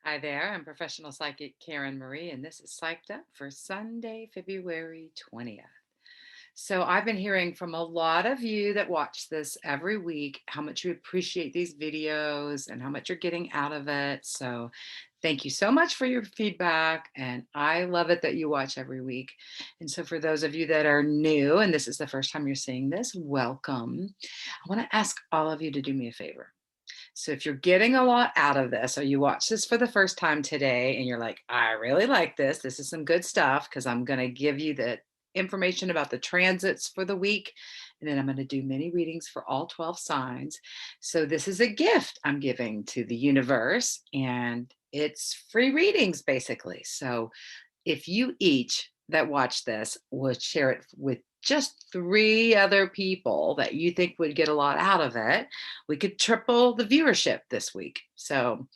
Hi there, I'm professional psychic Karen Marie, and this is Psyched Up for Sunday, February 20th. So, I've been hearing from a lot of you that watch this every week how much you appreciate these videos and how much you're getting out of it. So, thank you so much for your feedback. And I love it that you watch every week. And so, for those of you that are new and this is the first time you're seeing this, welcome. I want to ask all of you to do me a favor. So if you're getting a lot out of this, or you watch this for the first time today and you're like, I really like this, this is some good stuff, because I'm going to give you the information about the transits for the week. And then I'm going to do many readings for all 12 signs. So this is a gift I'm giving to the universe, and it's free readings basically. So if you each that watch this would share it with just three other people that you think would get a lot out of it, we could triple the viewership this week. So,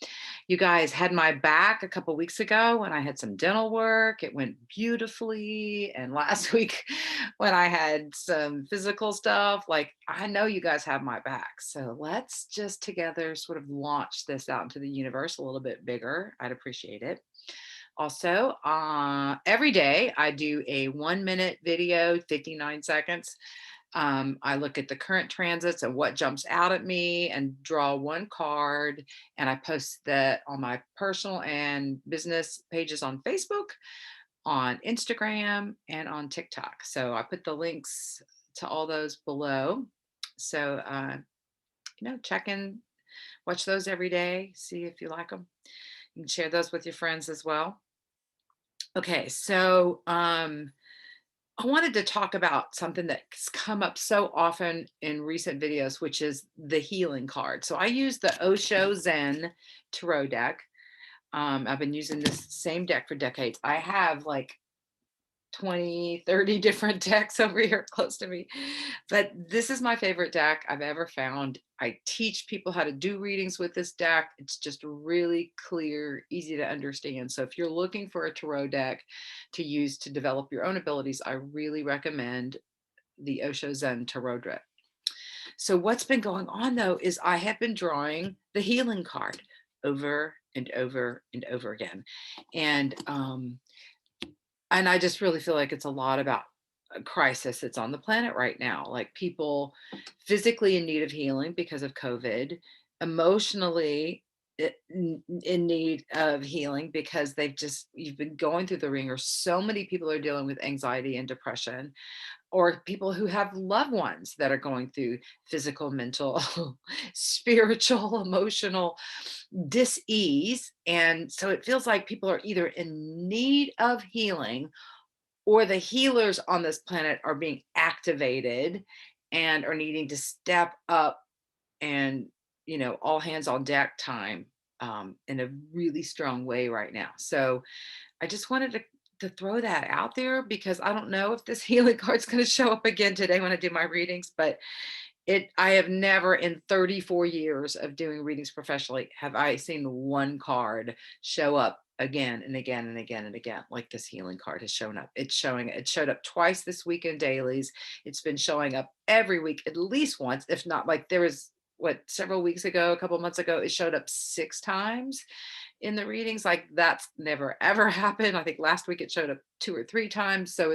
you guys had my back a couple weeks ago when I had some dental work. It went beautifully. And last week when I had some physical stuff, like I know you guys have my back. So, let's just together sort of launch this out into the universe a little bit bigger. I'd appreciate it. Also, every day I do a 1 minute video, 59 seconds. I look at the current transits and what jumps out at me and draw one card. And I post that on my personal and business pages on Facebook, on Instagram, and on TikTok. So I put the links to all those below. So, check in, watch those every day, see if you like them. You can share those with your friends as well. Okay, so I wanted to talk about something that's come up so often in recent videos, which is the healing card. So I use the Osho Zen Tarot deck. I've been using this same deck for decades. I have like 20, 30 different decks over here close to me. But this is my favorite deck I've ever found. I teach people how to do readings with this deck. It's just really clear, easy to understand. So if you're looking for a tarot deck to use to develop your own abilities, I really recommend the Osho Zen Tarot deck. So what's been going on though is I have been drawing the healing card over and over and over again. And I just really feel like it's a lot about a crisis that's on the planet right now. Like people physically in need of healing because of COVID, emotionally in need of healing because you've been going through the ringer. So many people are dealing with anxiety and depression, or people who have loved ones that are going through physical, mental, spiritual, emotional dis-ease. And so it feels like people are either in need of healing, or the healers on this planet are being activated and are needing to step up, and all hands on deck time, in a really strong way right now. So I just wanted to throw that out there, because I don't know if this healing card's going to show up again today when I do my readings, but I have never in 34 years of doing readings professionally have I seen one card show up again and again and again and again like this healing card has shown up. It showed up twice this week in dailies. It's been showing up every week at least once, if not, like there was several weeks ago, a couple months ago, it showed up 6 times in the readings. Like that's never ever happened. I think last week it showed up 2 or 3 times. So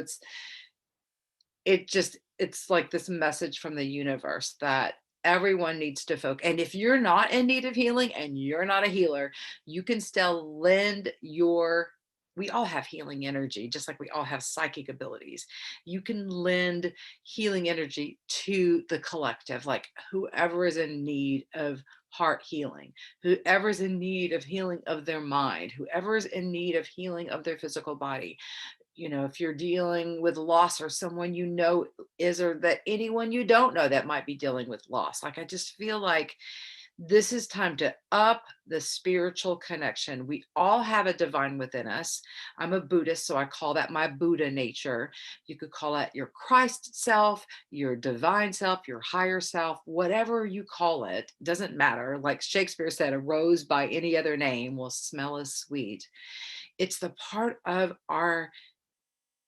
it's like this message from the universe that everyone needs to focus. And if you're not in need of healing and you're not a healer, you can still lend your we all have healing energy, just like we all have psychic abilities. You can lend healing energy to the collective, like whoever is in need of heart healing, whoever's in need of healing of their mind, whoever is in need of healing of their physical body. If you're dealing with loss, or someone is, or that anyone you don't know that might be dealing with loss. Like I just feel like this is time to up the spiritual connection. We all have a divine within us. I'm a Buddhist, so I call that my Buddha nature. You could call that your Christ self, your divine self, your higher self, whatever you call it, doesn't matter. Like Shakespeare said, a rose by any other name will smell as sweet. It's the part of our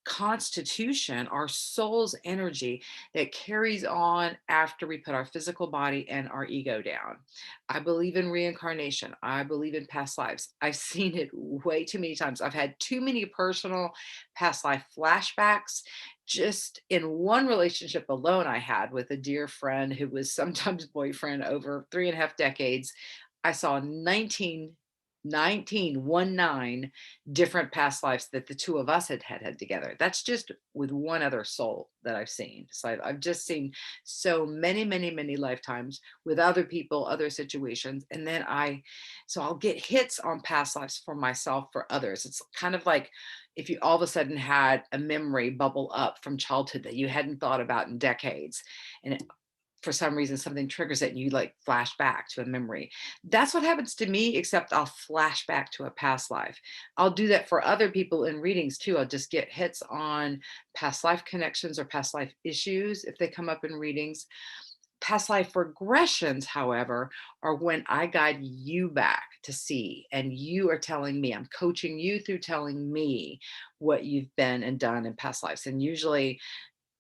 constitution, our soul's energy that carries on after we put our physical body and our ego down. I believe in reincarnation. I believe in past lives. I've seen it way too many times. I've had too many personal past life flashbacks. Just in one relationship alone, I had with a dear friend who was sometimes boyfriend over 3.5 decades. I saw 19 different past lives that the two of us had together. That's just with one other soul that I've seen. So I've just seen so many, many, many lifetimes with other people, other situations. And then so I'll get hits on past lives for myself, for others. It's kind of like if you all of a sudden had a memory bubble up from childhood that you hadn't thought about in decades. And for some reason something triggers it and you like flash back to a memory. That's what happens to me, except I'll flash back to a past life. I'll do that for other people in readings too. I'll just get hits on past life connections or past life issues if they come up in readings. Past life regressions, however, are when I guide you back to see, and you are telling me, I'm coaching you through telling me what you've been and done in past lives. And usually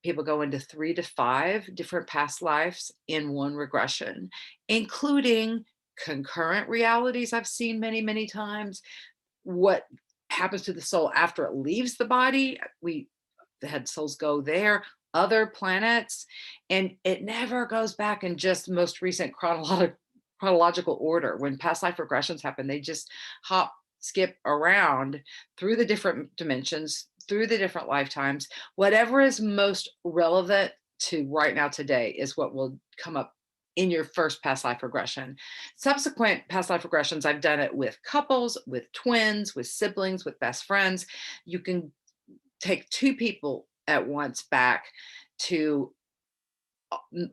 people go into 3 to 5 different past lives in one regression, including concurrent realities I've seen many, many times. What happens to the soul after it leaves the body? We had souls go there, other planets, and it never goes back in just most recent chronological order. When past life regressions happen, they just hop, skip around through the different dimensions, through the different lifetimes. Whatever is most relevant to right now today is what will come up in your first past life regression. Subsequent past life regressions, I've done it with couples, with twins, with siblings, with best friends. You can take two people at once back to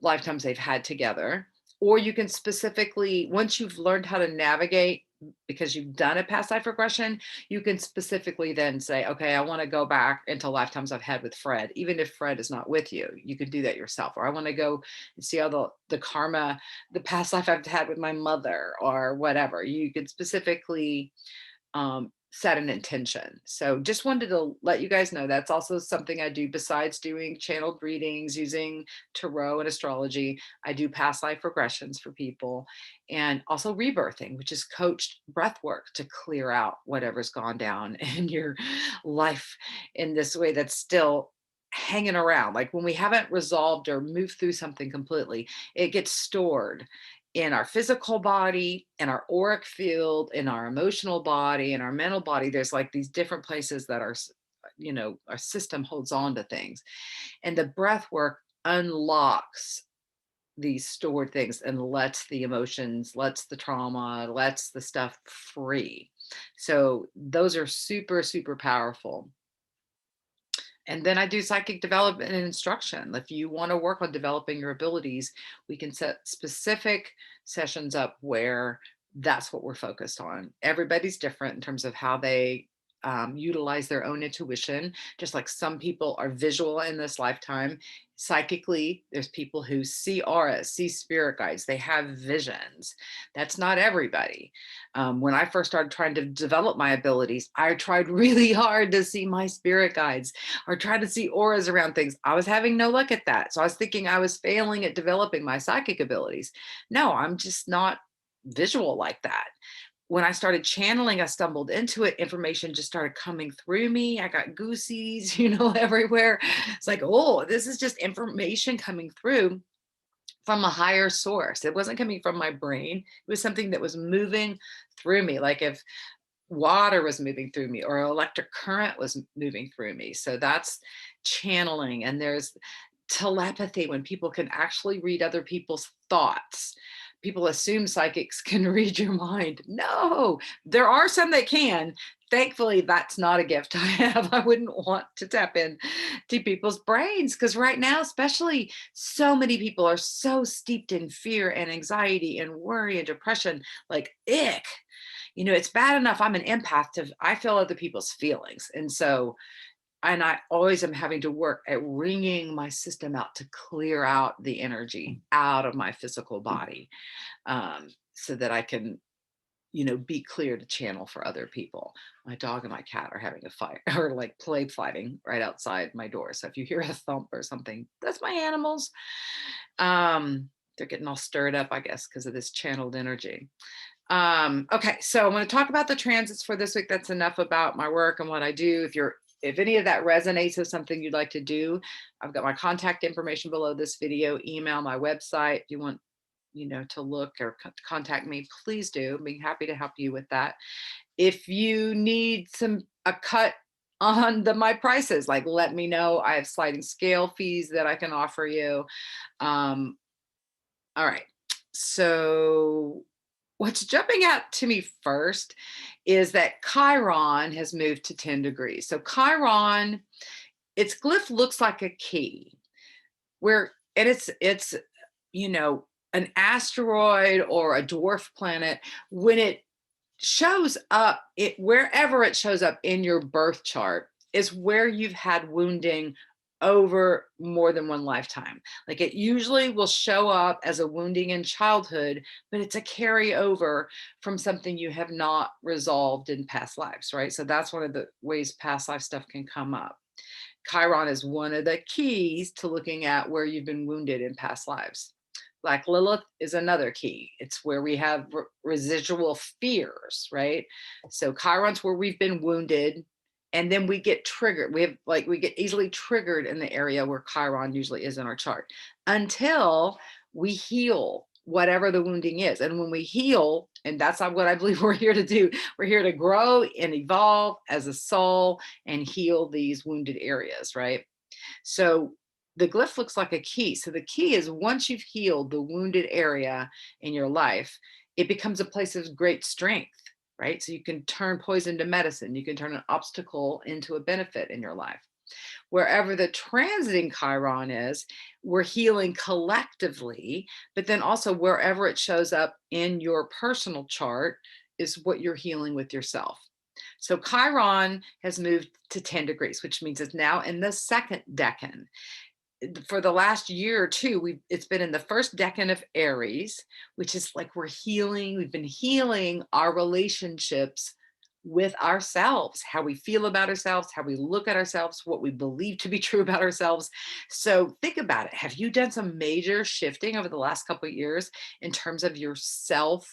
lifetimes they've had together, or you can specifically, once you've learned how to navigate because you've done a past life regression, you can specifically then say, okay, I want to go back into lifetimes I've had with Fred, even if Fred is not with you. You can do that yourself. Or I want to go and see all the karma, the past life I've had with my mother or whatever. You could specifically set an intention. So just wanted to let you guys know that's also something I do besides doing channeled readings using tarot and astrology. I do past life regressions for people, and also rebirthing, which is coached breath work to clear out whatever's gone down in your life in this way that's still hanging around. Like when we haven't resolved or moved through something completely, it gets stored in our physical body, in our auric field, in our emotional body, in our mental body. There's like these different places that our system holds on to things. And the breath work unlocks these stored things and lets the emotions, lets the trauma, lets the stuff free. So those are super, super powerful. And then I do psychic development and instruction. If you want to work on developing your abilities, we can set specific sessions up where that's what we're focused on. Everybody's different in terms of how they utilize their own intuition. Just like some people are visual in this lifetime, psychically, there's people who see auras, see spirit guides, they have visions. That's not everybody. When I first started trying to develop my abilities, I tried really hard to see my spirit guides or try to see auras around things. I was having no luck at that. So I was thinking I was failing at developing my psychic abilities. No, I'm just not visual like that. When I started channeling, I stumbled into it. Information just started coming through me. I got goosies, everywhere. It's like, oh, this is just information coming through from a higher source. It wasn't coming from my brain. It was something that was moving through me. Like if water was moving through me or electric current was moving through me. So that's channeling. And there's telepathy, when people can actually read other people's thoughts. People assume psychics can read your mind. No, there are some that can. Thankfully, that's not a gift I have. I wouldn't want to tap in to people's brains because right now, especially, so many people are so steeped in fear and anxiety and worry and depression. Like, ick. It's bad enough I'm an empath I feel other people's feelings. And I always am having to work at wringing my system out to clear out the energy out of my physical body, so that I can, be clear to channel for other people. My dog and my cat are having a fight or like play fighting right outside my door. So if you hear a thump or something, that's my animals. They're getting all stirred up, I guess, because of this channeled energy. Okay, so I'm going to talk about the transits for this week. That's enough about my work and what I do. If any of that resonates with something you'd like to do, I've got my contact information below this video, email, my website. If you want, to look or contact me, please do. I'm happy to help you with that. If you need a cut on my prices, like let me know. I have sliding scale fees that I can offer you. All right. So what's jumping out to me first is that Chiron has moved to 10 degrees. So Chiron, its glyph looks like a key, and it's an asteroid or a dwarf planet. When it shows up, wherever it shows up in your birth chart is where you've had wounding over more than one lifetime. Like it usually will show up as a wounding in childhood, but it's a carryover from something you have not resolved in past lives, right? So that's one of the ways past life stuff can come up. Chiron is one of the keys to looking at where you've been wounded in past lives. Black Lilith is another key. It's where we have residual fears, right? So Chiron's where we've been wounded, and then we get triggered. We get easily triggered in the area where Chiron usually is in our chart until we heal whatever the wounding is. And when we heal, and that's what I believe we're here to do, we're here to grow and evolve as a soul and heal these wounded areas, right? So the glyph looks like a key. So the key is once you've healed the wounded area in your life, it becomes a place of great strength, right? So you can turn poison to medicine. You can turn an obstacle into a benefit in your life. Wherever the transiting Chiron is, we're healing collectively, but then also wherever it shows up in your personal chart is what you're healing with yourself. So Chiron has moved to 10 degrees, which means it's now in the second decan. For the last year or two, it's been in the first decan of Aries, which is like we've been healing our relationships with ourselves, how we feel about ourselves, how we look at ourselves, what we believe to be true about ourselves. So think about it. Have you done some major shifting over the last couple of years in terms of your self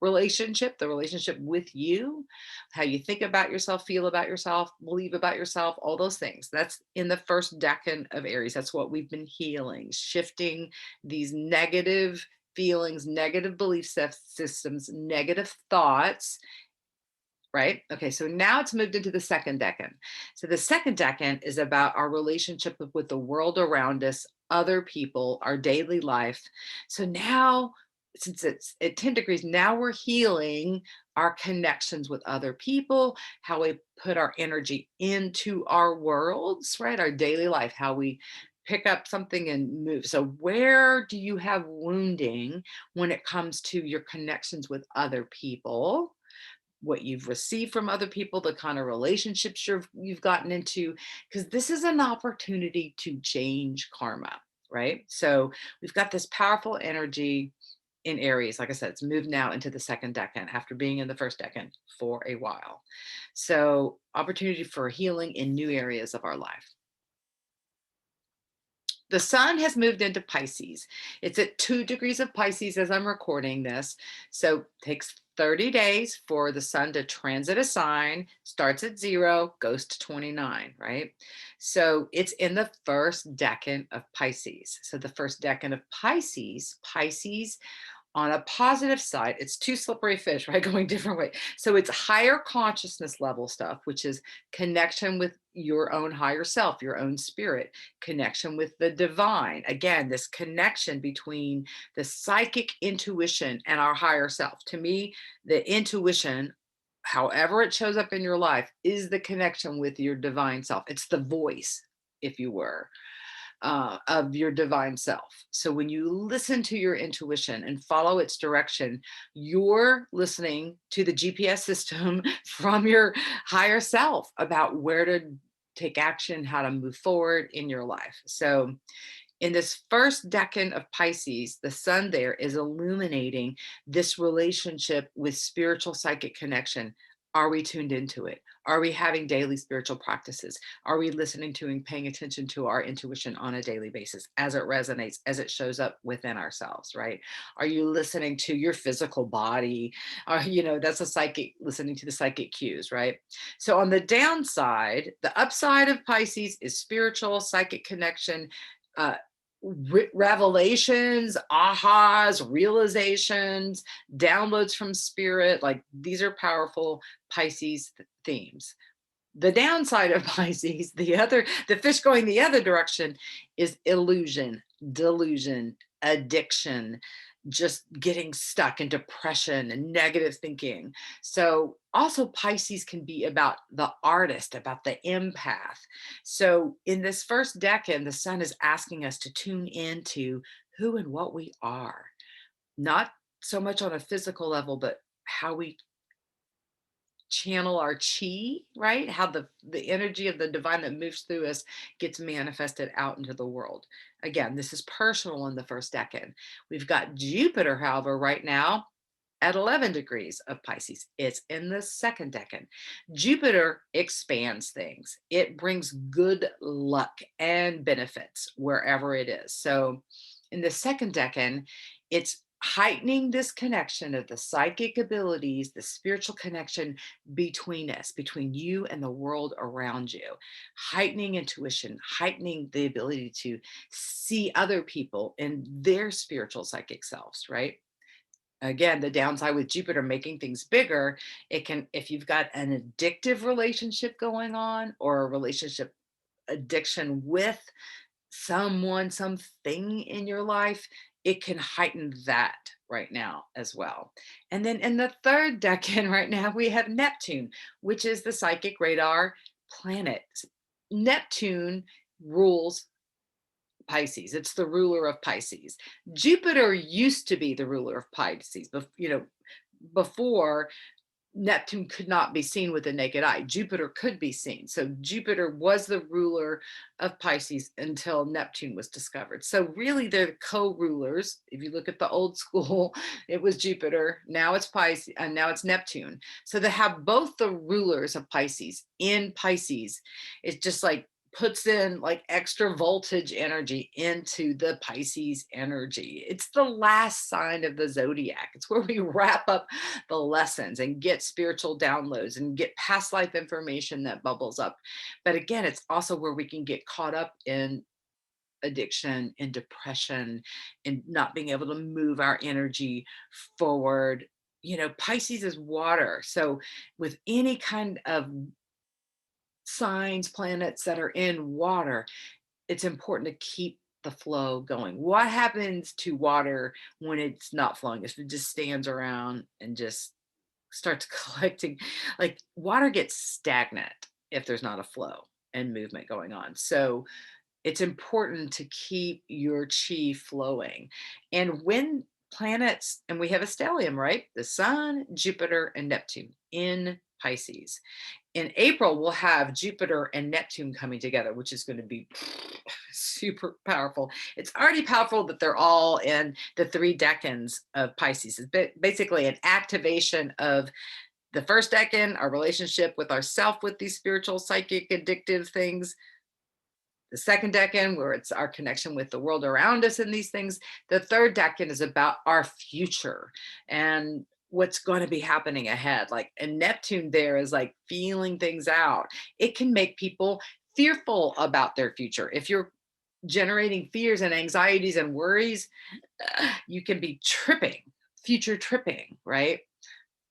relationship, the relationship with you, how you think about yourself, feel about yourself, believe about yourself, all those things? That's in the first decan of Aries. That's what we've been healing, shifting these negative feelings, negative belief systems, negative thoughts, right? Okay, so now it's moved into the second decan. So the second decan is about our relationship with the world around us, other people, our daily life. So now, since it's at 10 degrees, now we're healing our connections with other people, how we put our energy into our worlds, right? Our daily life, how we pick up something and move. So where do you have wounding when it comes to your connections with other people? What you've received from other people, the kind of relationships you've gotten into, because this is an opportunity to change karma, right? So we've got this powerful energy in Aries. Like I said, it's moved now into the second decan after being in the first decan for a while. So opportunity for healing in new areas of our life. The sun has moved into Pisces. It's at 2 degrees of Pisces as I'm recording this. So it takes 30 days for the sun to transit a sign, starts at 0, goes to 29, right? So it's in the first decan of Pisces. So the first decan of Pisces, on a positive side, it's two slippery fish, right? Going different way. So it's higher consciousness level stuff, which is connection with your own higher self, your own spirit, connection with the divine. Again, this connection between the psychic intuition and our higher self. To me, the intuition, however it shows up in your life, is the connection with your divine self. It's the voice, if you were. Of your divine self. So when you listen to your intuition and follow its direction, you're listening to the GPS system from your higher self about where to take action, how to move forward in your life. So In this first decan of Pisces, the sun there is illuminating this relationship with spiritual psychic connection. Are we tuned into it? Are we having daily spiritual practices? Are we listening to and paying attention to our intuition on a daily basis as it resonates, as it shows up within ourselves, right? Are you listening to your physical body? That's a psychic, listening to the psychic cues, right? So on the downside, the upside of Pisces is spiritual psychic connection, uh, revelations, ahas, realizations, downloads from spirit. Like, these are powerful Pisces themes. The downside of Pisces, the fish going the other direction, is illusion, delusion, addiction, just getting stuck in depression and negative thinking. So also Pisces can be about the artist, about the empath. So in this first decan, the sun is asking us to tune into who and what we are, not so much on a physical level, but how we channel our chi, right? How the energy of the divine that moves through us gets manifested out into the world. Again, this is personal in the first decan. We've got Jupiter, however, right now at 11 degrees of Pisces. It's in the second decan. Jupiter expands things. It brings good luck and benefits wherever it is. So in the second decan, it's heightening this connection of the psychic abilities, the spiritual connection between us, between you and the world around you, heightening intuition, heightening the ability to see other people in their spiritual psychic selves, right? Again, the downside with Jupiter making things bigger, it can, if you've got an addictive relationship going on, or a relationship addiction with someone, something in your life, it can heighten that right now as well. And then in the third decan right now, we have Neptune, which is the psychic radar planet. Neptune rules Pisces. It's the ruler of Pisces. Jupiter used to be the ruler of Pisces, but before Neptune could not be seen with the naked eye. Jupiter could be seen. So Jupiter was the ruler of Pisces until Neptune was discovered. So really they're co-rulers. If you look at the old school, it was Jupiter, now it's Pisces, and now it's Neptune. So to have both the rulers of Pisces in Pisces, it's just like puts in like extra voltage energy into the Pisces energy. It's the last sign of the zodiac. It's where we wrap up the lessons and get spiritual downloads and get past life information that bubbles up. But again, it's also where we can get caught up in addiction and depression and not being able to move our energy forward. Pisces is water. So with any kind of signs, planets that are in water, it's important to keep the flow going. What happens to water when it's not flowing? If it just stands around and just starts collecting, like, water gets stagnant if there's not a flow and movement going on. So it's important to keep your chi flowing. And when planets, and we have a stellium, right? The sun, Jupiter, and Neptune in Pisces. In April, we'll have Jupiter and Neptune coming together, which is going to be super powerful. It's already powerful that they're all in the three decans of Pisces. It's basically an activation of the first decan, our relationship with ourself, with these spiritual, psychic, addictive things. The second decan, where it's our connection with the world around us and these things. The third decan is about our future and what's going to be happening ahead. Like, and Neptune there is like feeling things out. It can make people fearful about their future. If you're generating fears and anxieties and worries, you can be tripping, future tripping, right?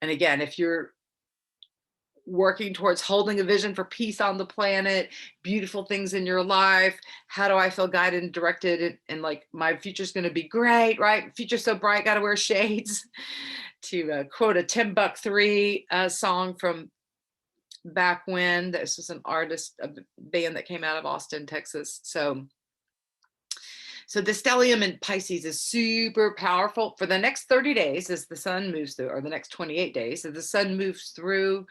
And again, if you're working towards holding a vision for peace on the planet, beautiful things in your life, how do I feel guided and directed, and like my future's going to be great, right? Future's so bright, got to wear shades, to quote a Tim Buck 3 song from back when. This was an artist, a band that came out of Austin, Texas. So the stellium in Pisces is super powerful for the next 30 days as the sun moves through, or the next 28 days as the sun moves through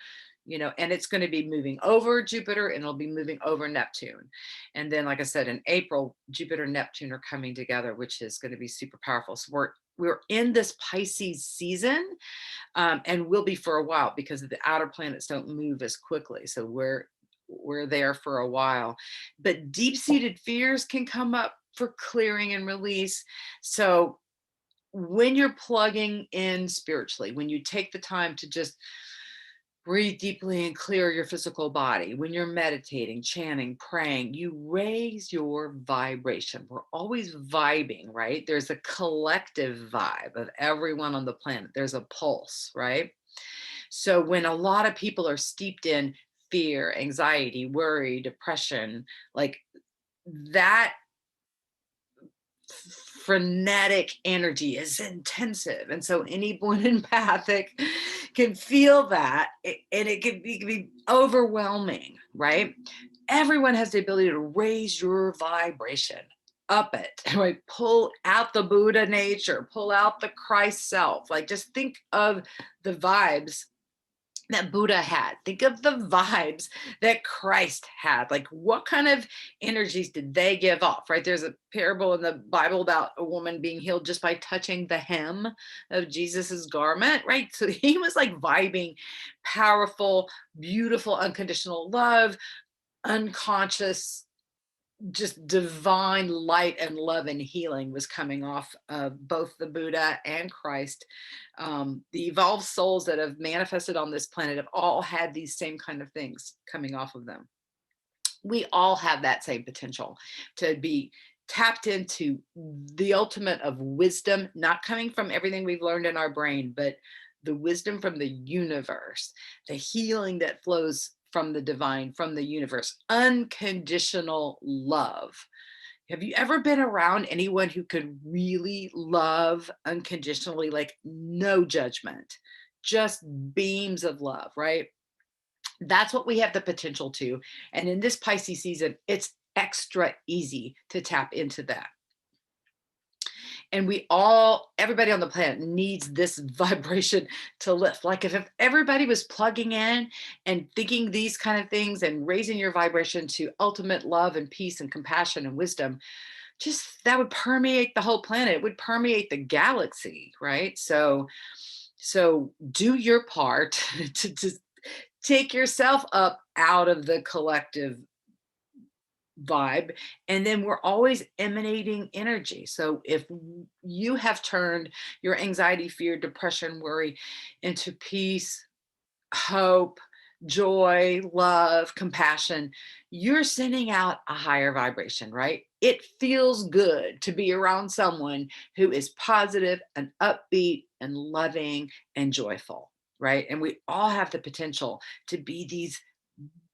and it's going to be moving over Jupiter and it'll be moving over Neptune. And then, like I said, in April, Jupiter and Neptune are coming together, which is going to be super powerful. So we're in this Pisces season, and will be for a while because the outer planets don't move as quickly. So we're there for a while, but deep-seated fears can come up for clearing and release. So when you're plugging in spiritually, when you take the time to just breathe deeply and clear your physical body, when you're meditating, chanting, praying, you raise your vibration. We're always vibing, right? There's a collective vibe of everyone on the planet. There's a pulse, right? So when a lot of people are steeped in fear, anxiety, worry, depression, like that frenetic energy is intensive. And so anyone empathic can feel that, and it can be overwhelming, right? Everyone has the ability to raise your vibration, up it, right? Pull out the Buddha nature, pull out the Christ self. Like just think of the vibes that Buddha had. Think of the vibes that Christ had. Like what kind of energies did they give off, right? There's a parable in the Bible about a woman being healed just by touching the hem of Jesus's garment, right? So he was like vibing powerful, beautiful, unconditional love, unconscious, just divine light and love and healing was coming off of both the Buddha and Christ. The evolved souls that have manifested on this planet have all had these same kind of things coming off of them. We all have that same potential to be tapped into the ultimate of wisdom, not coming from everything we've learned in our brain, but the wisdom from the universe, the healing that flows from the divine, from the universe, unconditional love. Have you ever been around anyone who could really love unconditionally, like no judgment, just beams of love, right? That's what we have the potential to. And in this Pisces season, it's extra easy to tap into that. And everybody on the planet needs this vibration to lift. Like if everybody was plugging in and thinking these kind of things and raising your vibration to ultimate love and peace and compassion and wisdom, just that would permeate the whole planet. It would permeate the galaxy, right? So do your part to take yourself up out of the collective vibe, and then we're always emanating energy. So if you have turned your anxiety, fear, depression, worry into peace, hope, joy, love, compassion, you're sending out a higher vibration, right? It feels good to be around someone who is positive and upbeat and loving and joyful, right? And we all have the potential to be these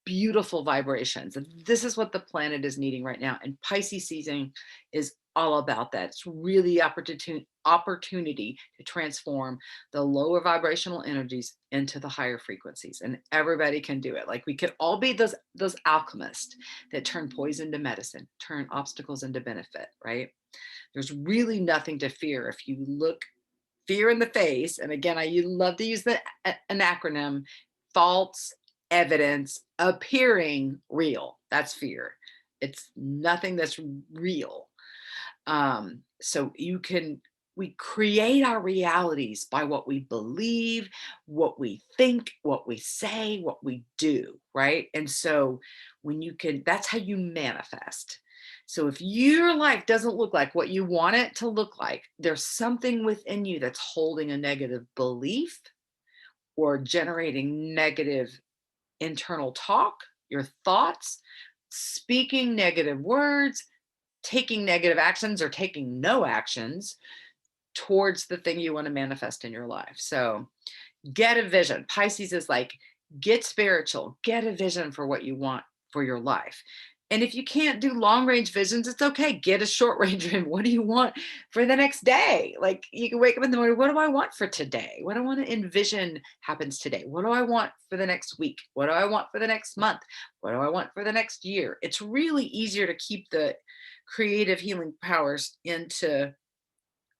beautiful vibrations. And this is what the planet is needing right now. And Pisces season is all about that. It's really opportunity to transform the lower vibrational energies into the higher frequencies. And everybody can do it. Like we could all be those alchemists that turn poison to medicine, turn obstacles into benefit, right? There's really nothing to fear if you look fear in the face. And again, I love to use an acronym, false evidence appearing real. That's fear. It's nothing that's real. So we create our realities by what we believe, what we think, what we say, what we do, right? And so that's how you manifest. So if your life doesn't look like what you want it to look like, there's something within you that's holding a negative belief or generating negative internal talk, your thoughts, speaking negative words, taking negative actions or taking no actions towards the thing you want to manifest in your life. So get a vision. Pisces is like, get spiritual, get a vision for what you want for your life. And if you can't do long range visions, it's okay. Get a short range vision. What do you want for the next day? Like you can wake up in the morning. What do I want for today? What do I want to envision happens today? What do I want for the next week? What do I want for the next month? What do I want for the next year? It's really easier to keep the creative healing powers into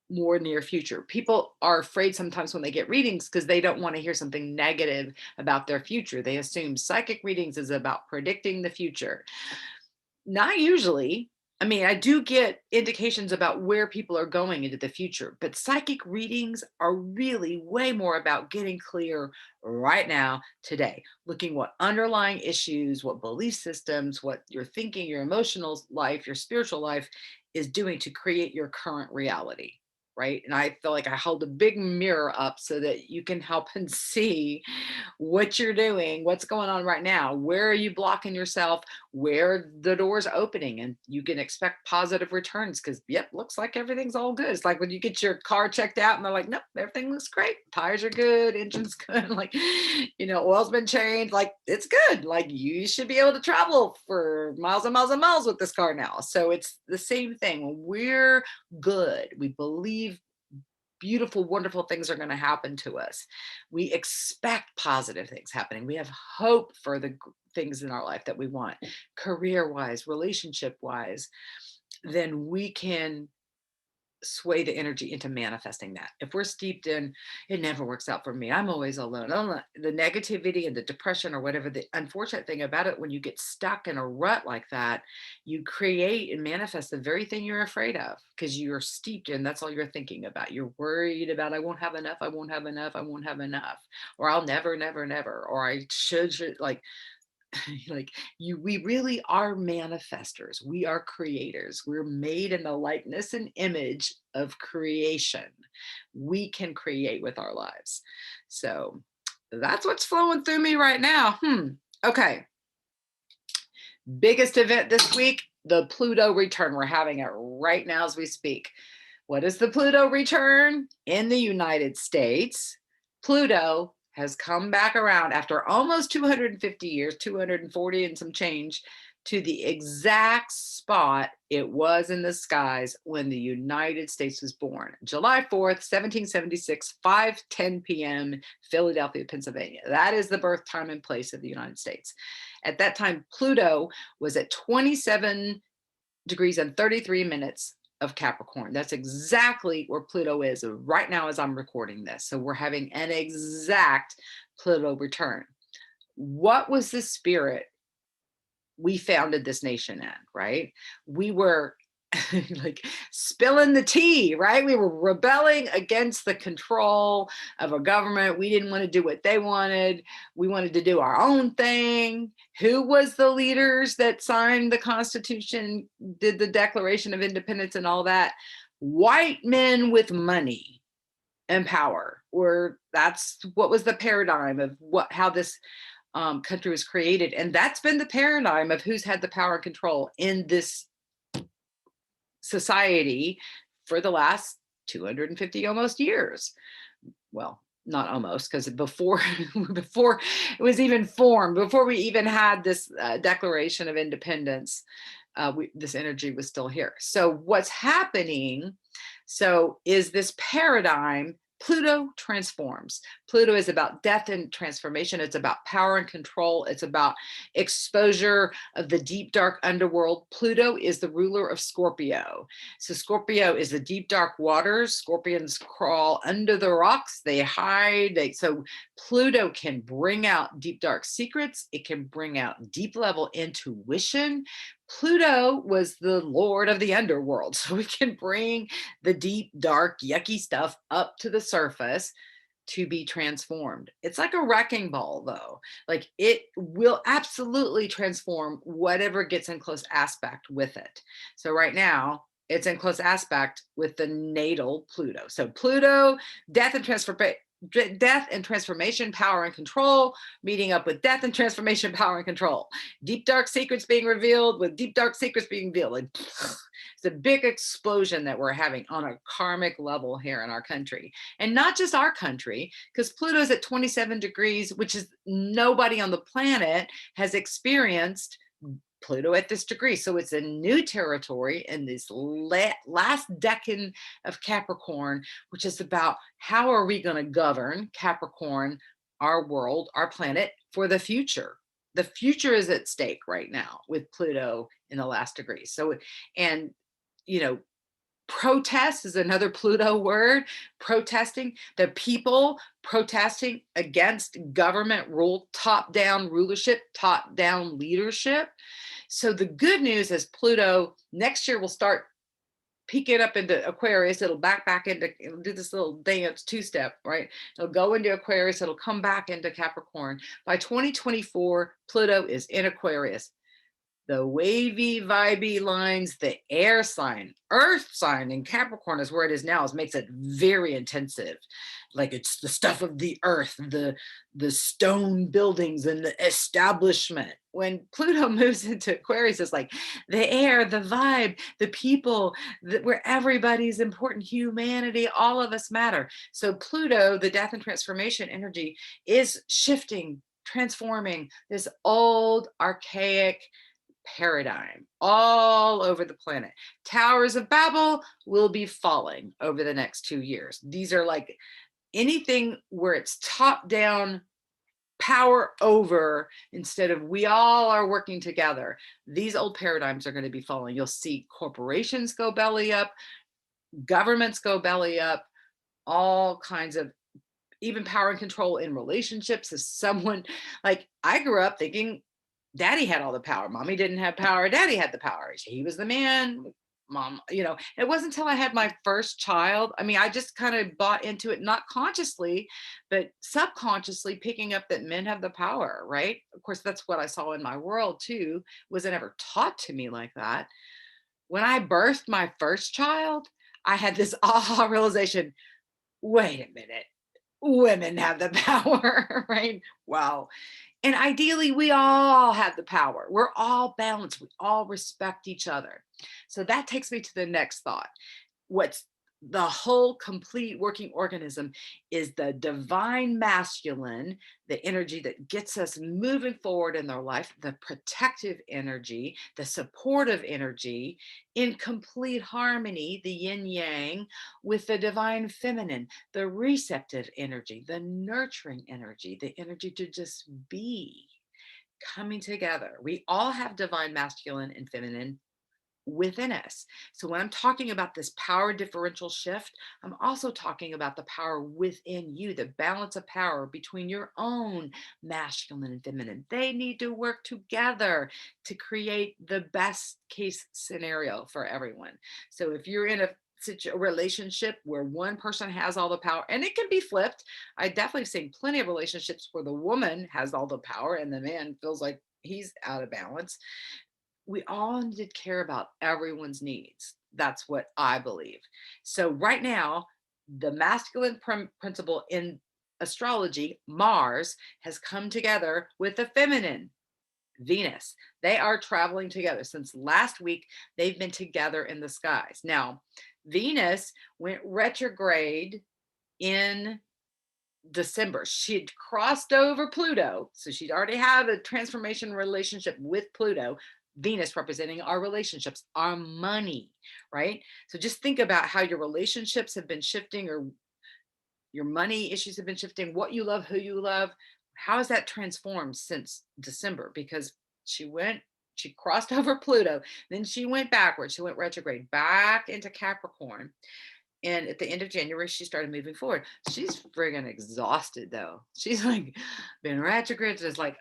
more near future. People are afraid sometimes when they get readings because they don't want to hear something negative about their future. They assume psychic readings is about predicting the future. Not usually. I mean, I do get indications about where people are going into the future, but psychic readings are really way more about getting clear right now, today, looking what underlying issues, what belief systems, what your thinking, your emotional life, your spiritual life is doing to create your current reality. Right. And I feel like I hold a big mirror up so that you can help and see what you're doing, what's going on right now, where are you blocking yourself, where the door's opening, and you can expect positive returns because, yep, looks like everything's all good. It's like when you get your car checked out and they're like, nope, everything looks great. Tires are good, engine's good. Like, oil's been changed. Like, it's good. Like, you should be able to travel for miles and miles and miles with this car now. So it's the same thing. When we're good, we believe beautiful, wonderful things are going to happen to us. We expect positive things happening. We have hope for the things in our life that we want, career wise, relationship wise. Then we can sway the energy into manifesting that. If we're steeped in, it never works out for me, I'm always alone, the negativity and the depression or whatever, the unfortunate thing about it, when you get stuck in a rut like that, you create and manifest the very thing you're afraid of because you're steeped in, that's all you're thinking about. You're worried about, I won't have enough, I won't have enough, I won't have enough, or I'll never, never, never, or I should like like we really are manifestors, we are creators, we're made in the likeness and image of creation. We can create with our lives. So that's what's flowing through me right now. Okay, biggest event this week, the Pluto return. We're having it right now as we speak. What is the Pluto return? In the United States, Pluto has come back around after almost 250 years, 240 and some change, to the exact spot it was in the skies when the United States was born. July 4th, 1776, 5:10 p.m., Philadelphia, Pennsylvania. That is the birth time and place of the United States. At that time, Pluto was at 27 degrees and 33 minutes of Capricorn. That's exactly where Pluto is right now as I'm recording this. So we're having an exact Pluto return. What was the spirit we founded this nation in, right? We were like spilling the tea, right? We were rebelling against the control of a government. We didn't want to do what they wanted. We wanted to do our own thing. Who was the leaders that signed the Constitution, did the Declaration of Independence and all that? White men with money and power. Or that's what was the paradigm of how this country was created. And that's been the paradigm of who's had the power and control in this society for the last 250 almost years. Well, not almost, because before it was even formed, before we even had this Declaration of Independence, this energy was still here. So what's happening is this paradigm. Pluto transforms. Pluto is about death and transformation. It's about power and control. It's about exposure of the deep, dark underworld. Pluto is the ruler of Scorpio. So Scorpio is the deep, dark waters. Scorpions crawl under the rocks. They hide. So Pluto can bring out deep, dark secrets. It can bring out deep level intuition. Pluto was the lord of the underworld. So we can bring the deep, dark, yucky stuff up to the surface to be transformed. It's like a wrecking ball, though. Like, it will absolutely transform whatever gets in close aspect with it. So right now, it's in close aspect with the natal Pluto. So Pluto, death and transformation, power and control, meeting up with death and transformation, power and control. Deep dark secrets being revealed with deep dark secrets being revealed. Like, it's a big explosion that we're having on a karmic level here in our country. And not just our country, because Pluto's at 27 degrees, which is nobody on the planet has experienced Pluto at this degree. So it's a new territory in this last decan of Capricorn, which is about how are we going to govern Capricorn, our world, our planet for the future. The future is at stake right now with Pluto in the last degree. So, and, Protest is another Pluto word. Protesting, the people protesting against government rule, top-down rulership, top-down leadership. So the good news is Pluto next year will start peeking up into Aquarius. It'll back into, it'll do this little dance two-step, right? It'll go into Aquarius. It'll come back into Capricorn. By 2024, Pluto is in Aquarius. The wavy, vibey lines, the air sign, earth sign in Capricorn is where it is now, is makes it very intensive. Like it's the stuff of the earth, the stone buildings and the establishment. When Pluto moves into Aquarius, it's like the air, the vibe, the people, where everybody's important, humanity, all of us matter. So Pluto, the death and transformation energy, is shifting, transforming this old, archaic paradigm all over the planet. Towers of Babel will be falling over the next 2 years. These are like anything where it's top down, power over, instead of we all are working together. These old paradigms are going to be falling. You'll see corporations go belly up, governments go belly up, all kinds of, even power and control in relationships. As someone, like, I grew up thinking daddy had all the power. Mommy didn't have power. Daddy had the power. He was the man. Mom, it wasn't until I had my first child. I mean, I just kind of bought into it, not consciously, but subconsciously picking up that men have the power, right? Of course, that's what I saw in my world too. Wasn't ever taught to me like that. When I birthed my first child, I had this aha realization. Wait a minute. Women have the power, right? Wow. And ideally, we all have the power. We're all balanced. We all respect each other. So that takes me to the next thought. What's the whole complete working organism is the divine masculine, the energy that gets us moving forward in their life, the protective energy, the supportive energy, in complete harmony, the yin yang, with the divine feminine, the receptive energy, the nurturing energy, the energy to just be, coming together. We all have divine masculine and feminine within us. So when I'm talking about this power differential shift, I'm also talking about the power within you, the balance of power between your own masculine and feminine. They need to work together to create the best case scenario for everyone. So if you're in a relationship where one person has all the power, and it can be flipped. I definitely seen plenty of relationships where the woman has all the power and the man feels like he's out of balance. We all need to care about everyone's needs. That's what I believe. So right now, the masculine principle in astrology, Mars, has come together with the feminine, Venus. They are traveling together. Since last week, they've been together in the skies. Now, Venus went retrograde in December. She'd crossed over Pluto, so she'd already had a transformation relationship with Pluto. Venus representing our relationships, our money, right? So just think about how your relationships have been shifting, or your money issues have been shifting, what you love, who you love. How has that transformed since December? Because she crossed over Pluto, then she went backwards, she went retrograde back into Capricorn. And at the end of January, she started moving forward. She's friggin' exhausted though. She's like been retrograde, just like,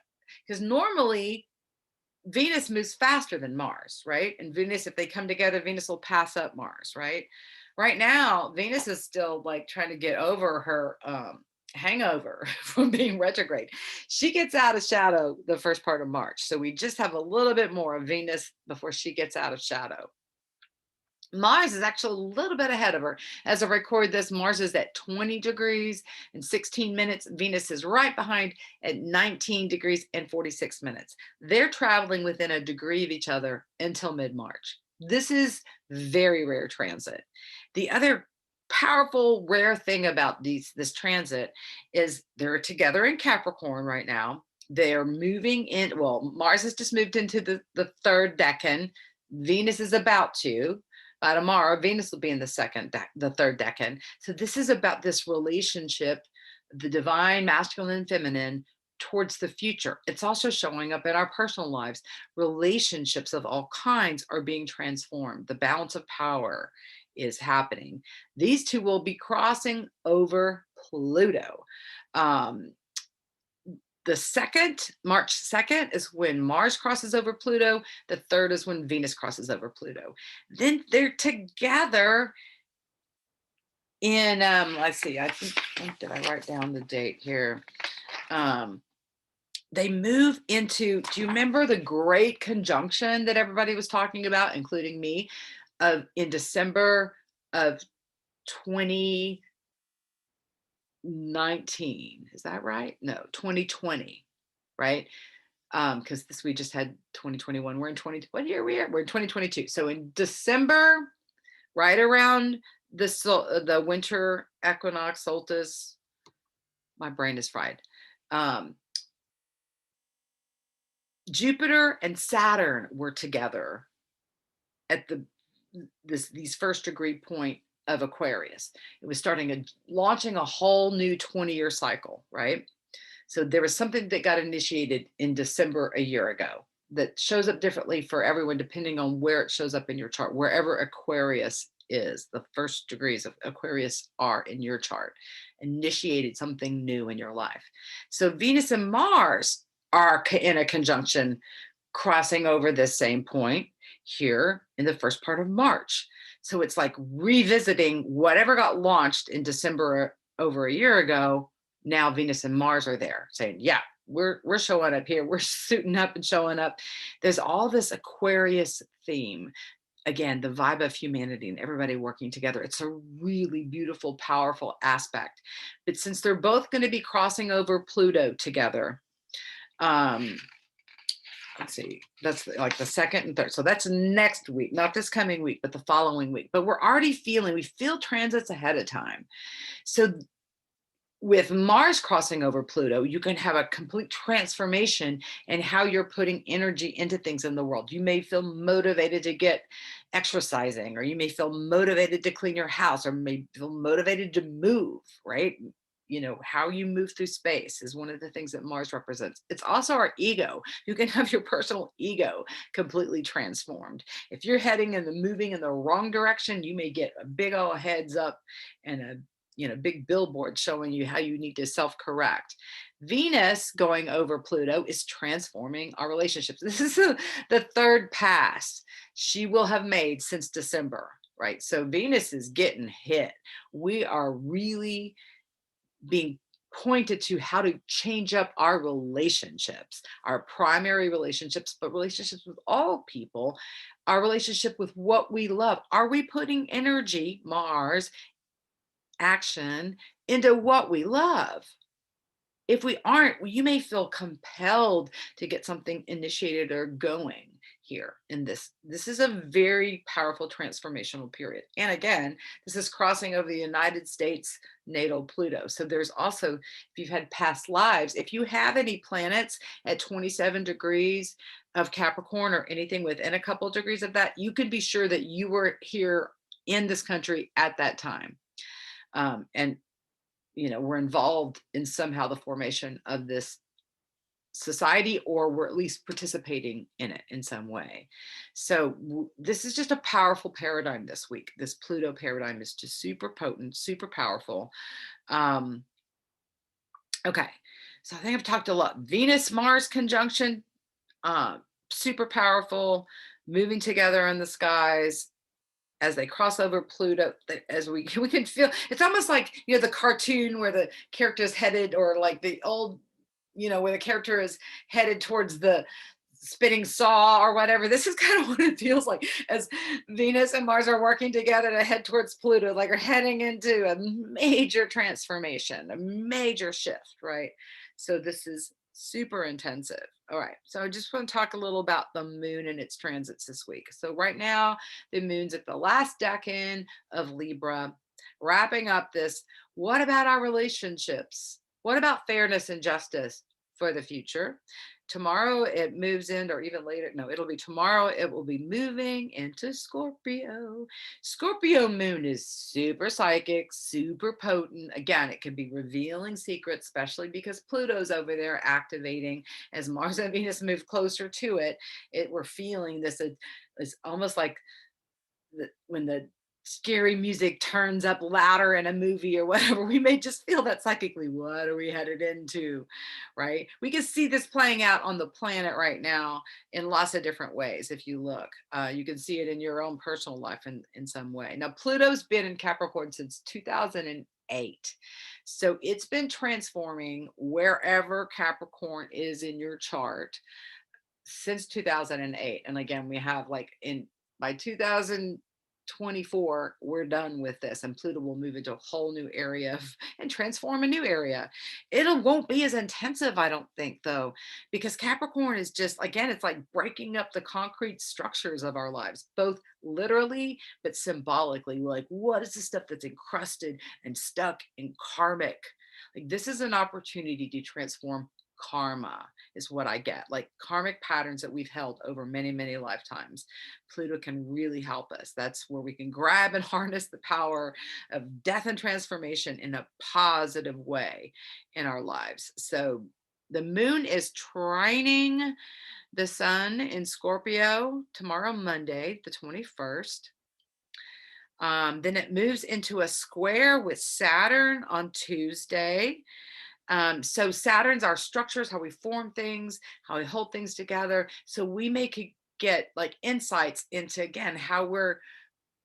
because normally Venus moves faster than Mars, right? And Venus, if they come together, Venus will pass up Mars, right? Right now, Venus is still like trying to get over her hangover from being retrograde. She gets out of shadow the first part of March. So we just have a little bit more of Venus before she gets out of shadow. Mars is actually a little bit ahead of her. As I record this, Mars is at 20 degrees and 16 minutes. Venus is right behind at 19 degrees and 46 minutes. They're traveling within a degree of each other until mid-March. This is very rare transit. The other powerful, rare thing about this transit is they're together in Capricorn right now. They're moving in, well, Mars has just moved into the third decan. Venus is about to. By tomorrow, Venus will be in the third decan. So this is about this relationship, the divine masculine and feminine, towards the future. It's also showing up in our personal lives. Relationships of all kinds are being transformed. The balance of power is happening. These two will be crossing over Pluto. Um, the second, March 2nd, is when Mars crosses over Pluto. The third is when Venus crosses over Pluto. Then they're together in, let's see, I think, did I write down the date here? They move into, do you remember the great conjunction that everybody was talking about, including me, in December of 2019? Is that right? No, 2020, right? Because this, we just had 2021. We're in 20, what year are we at? We're in 2022. So in December, right around the winter equinox solstice, my brain is fried. Jupiter and Saturn were together at these first degree point of Aquarius. It was launching a whole new 20-year cycle, right? So there was something that got initiated in December a year ago that shows up differently for everyone depending on where it shows up in your chart. Wherever Aquarius is, the first degrees of Aquarius are in your chart, initiated something new in your life. So Venus and Mars are in a conjunction, crossing over this same point here in the first part of March. So it's like revisiting whatever got launched in December over a year ago. Now Venus and Mars are there saying, yeah, we're showing up here. We're suiting up and showing up. There's all this Aquarius theme. Again, the vibe of humanity and everybody working together. It's a really beautiful, powerful aspect. But since they're both going to be crossing over Pluto together, let's see, that's like the second and third. So that's next week, not this coming week, but the following week. But we're already we feel transits ahead of time. So with Mars crossing over Pluto, you can have a complete transformation in how you're putting energy into things in the world. You may feel motivated to get exercising, or you may feel motivated to clean your house, or may feel motivated to move, right? You know, how you move through space is one of the things that Mars represents. It's also our ego. You can have your personal ego completely transformed. If you're moving in the wrong direction, you may get a big old heads up and a big billboard showing you how you need to self-correct. Venus going over Pluto is transforming our relationships. This is the third pass she will have made since December, right? So Venus is getting hit. We are really being pointed to how to change up our relationships, our primary relationships, but relationships with all people, our relationship with what we love. Are we putting energy, Mars, action, into what we love? If we aren't, you may feel compelled to get something initiated or going here in this. This is a very powerful transformational period. And again, this is crossing over the United States natal Pluto. So there's also, if you've had past lives, if you have any planets at 27 degrees of Capricorn or anything within a couple of degrees of that, you can be sure that you were here in this country at that time. And we're involved in somehow the formation of this society, or we're at least participating in it in some way. So this is just a powerful paradigm this week. This Pluto paradigm is just super potent, super powerful. Okay, so I think I've talked a lot. Venus Mars conjunction, super powerful, moving together in the skies as they cross over Pluto, as we can feel. It's almost like the cartoon where the character is headed, or like the old, where the character is headed towards the spinning saw or whatever. This is kind of what it feels like as Venus and Mars are working together to head towards Pluto, like are heading into a major transformation, a major shift, right? So this is super intensive. All right, so I just want to talk a little about the moon and its transits this week. So right now, the moon's at the last decan of Libra, wrapping up this. What about our relationships? What about fairness and justice for the future? Tomorrow it moves in, or even later, no, it'll be tomorrow, it will be moving into Scorpio. Scorpio moon is super psychic, super potent. Again, it could be revealing secrets, especially because Pluto's over there activating. As Mars and Venus move closer to it, we're feeling this. It's almost like when the scary music turns up louder in a movie or whatever, we may just feel that psychically. What are we headed into? Right? We can see this playing out on the planet right now in lots of different ways. If you look, you can see it in your own personal life in some way. Now, Pluto's been in Capricorn since 2008. So it's been transforming wherever Capricorn is in your chart since 2008. And again, we have like by 2024, we're done with this, and Pluto will move into a whole new area and transform a new area. It won't be as intensive, I don't think, though, because Capricorn is just, again, it's like breaking up the concrete structures of our lives, both literally but symbolically. We're like, what is the stuff that's encrusted and stuck in karmic? Like, this is an opportunity to transform karma, is what I get, like karmic patterns that we've held over many, many lifetimes. Pluto can really help us. That's where we can grab and harness the power of death and transformation in a positive way in our lives. So the moon is trining the sun in Scorpio tomorrow, Monday, the 21st. Then it moves into a square with Saturn on Tuesday. So Saturn's our structures, how we form things, how we hold things together. So we may get like insights into, again, how we're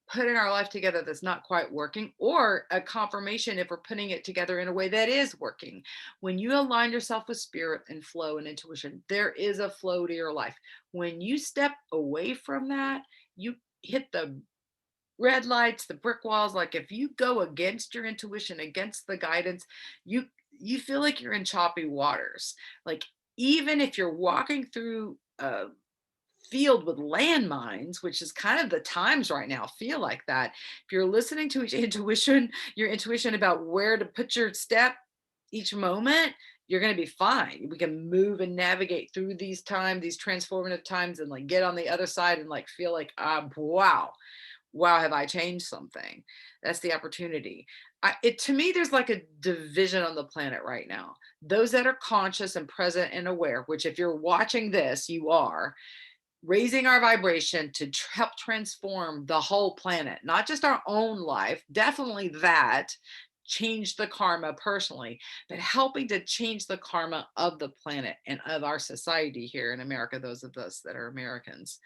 putting our life together that's not quite working, or a confirmation if we're putting it together in a way that is working. When you align yourself with spirit and flow and intuition, there is a flow to your life. When you step away from that, you hit the red lights, the brick walls. Like, if you go against your intuition, against the guidance, you feel like you're in choppy waters. Like, even if you're walking through a field with landmines, which is kind of the times right now feel like that, if you're listening to your intuition about where to put your step each moment, you're going to be fine. We can move and navigate through these times, these transformative times, and like get on the other side and like feel like, wow, have I changed something? That's the opportunity. To me, there's like a division on the planet right now. Those that are conscious and present and aware, which if you're watching this, you are raising our vibration to help transform the whole planet, not just our own life, definitely that, change the karma personally, but helping to change the karma of the planet and of our society here in America, those of us that are Americans.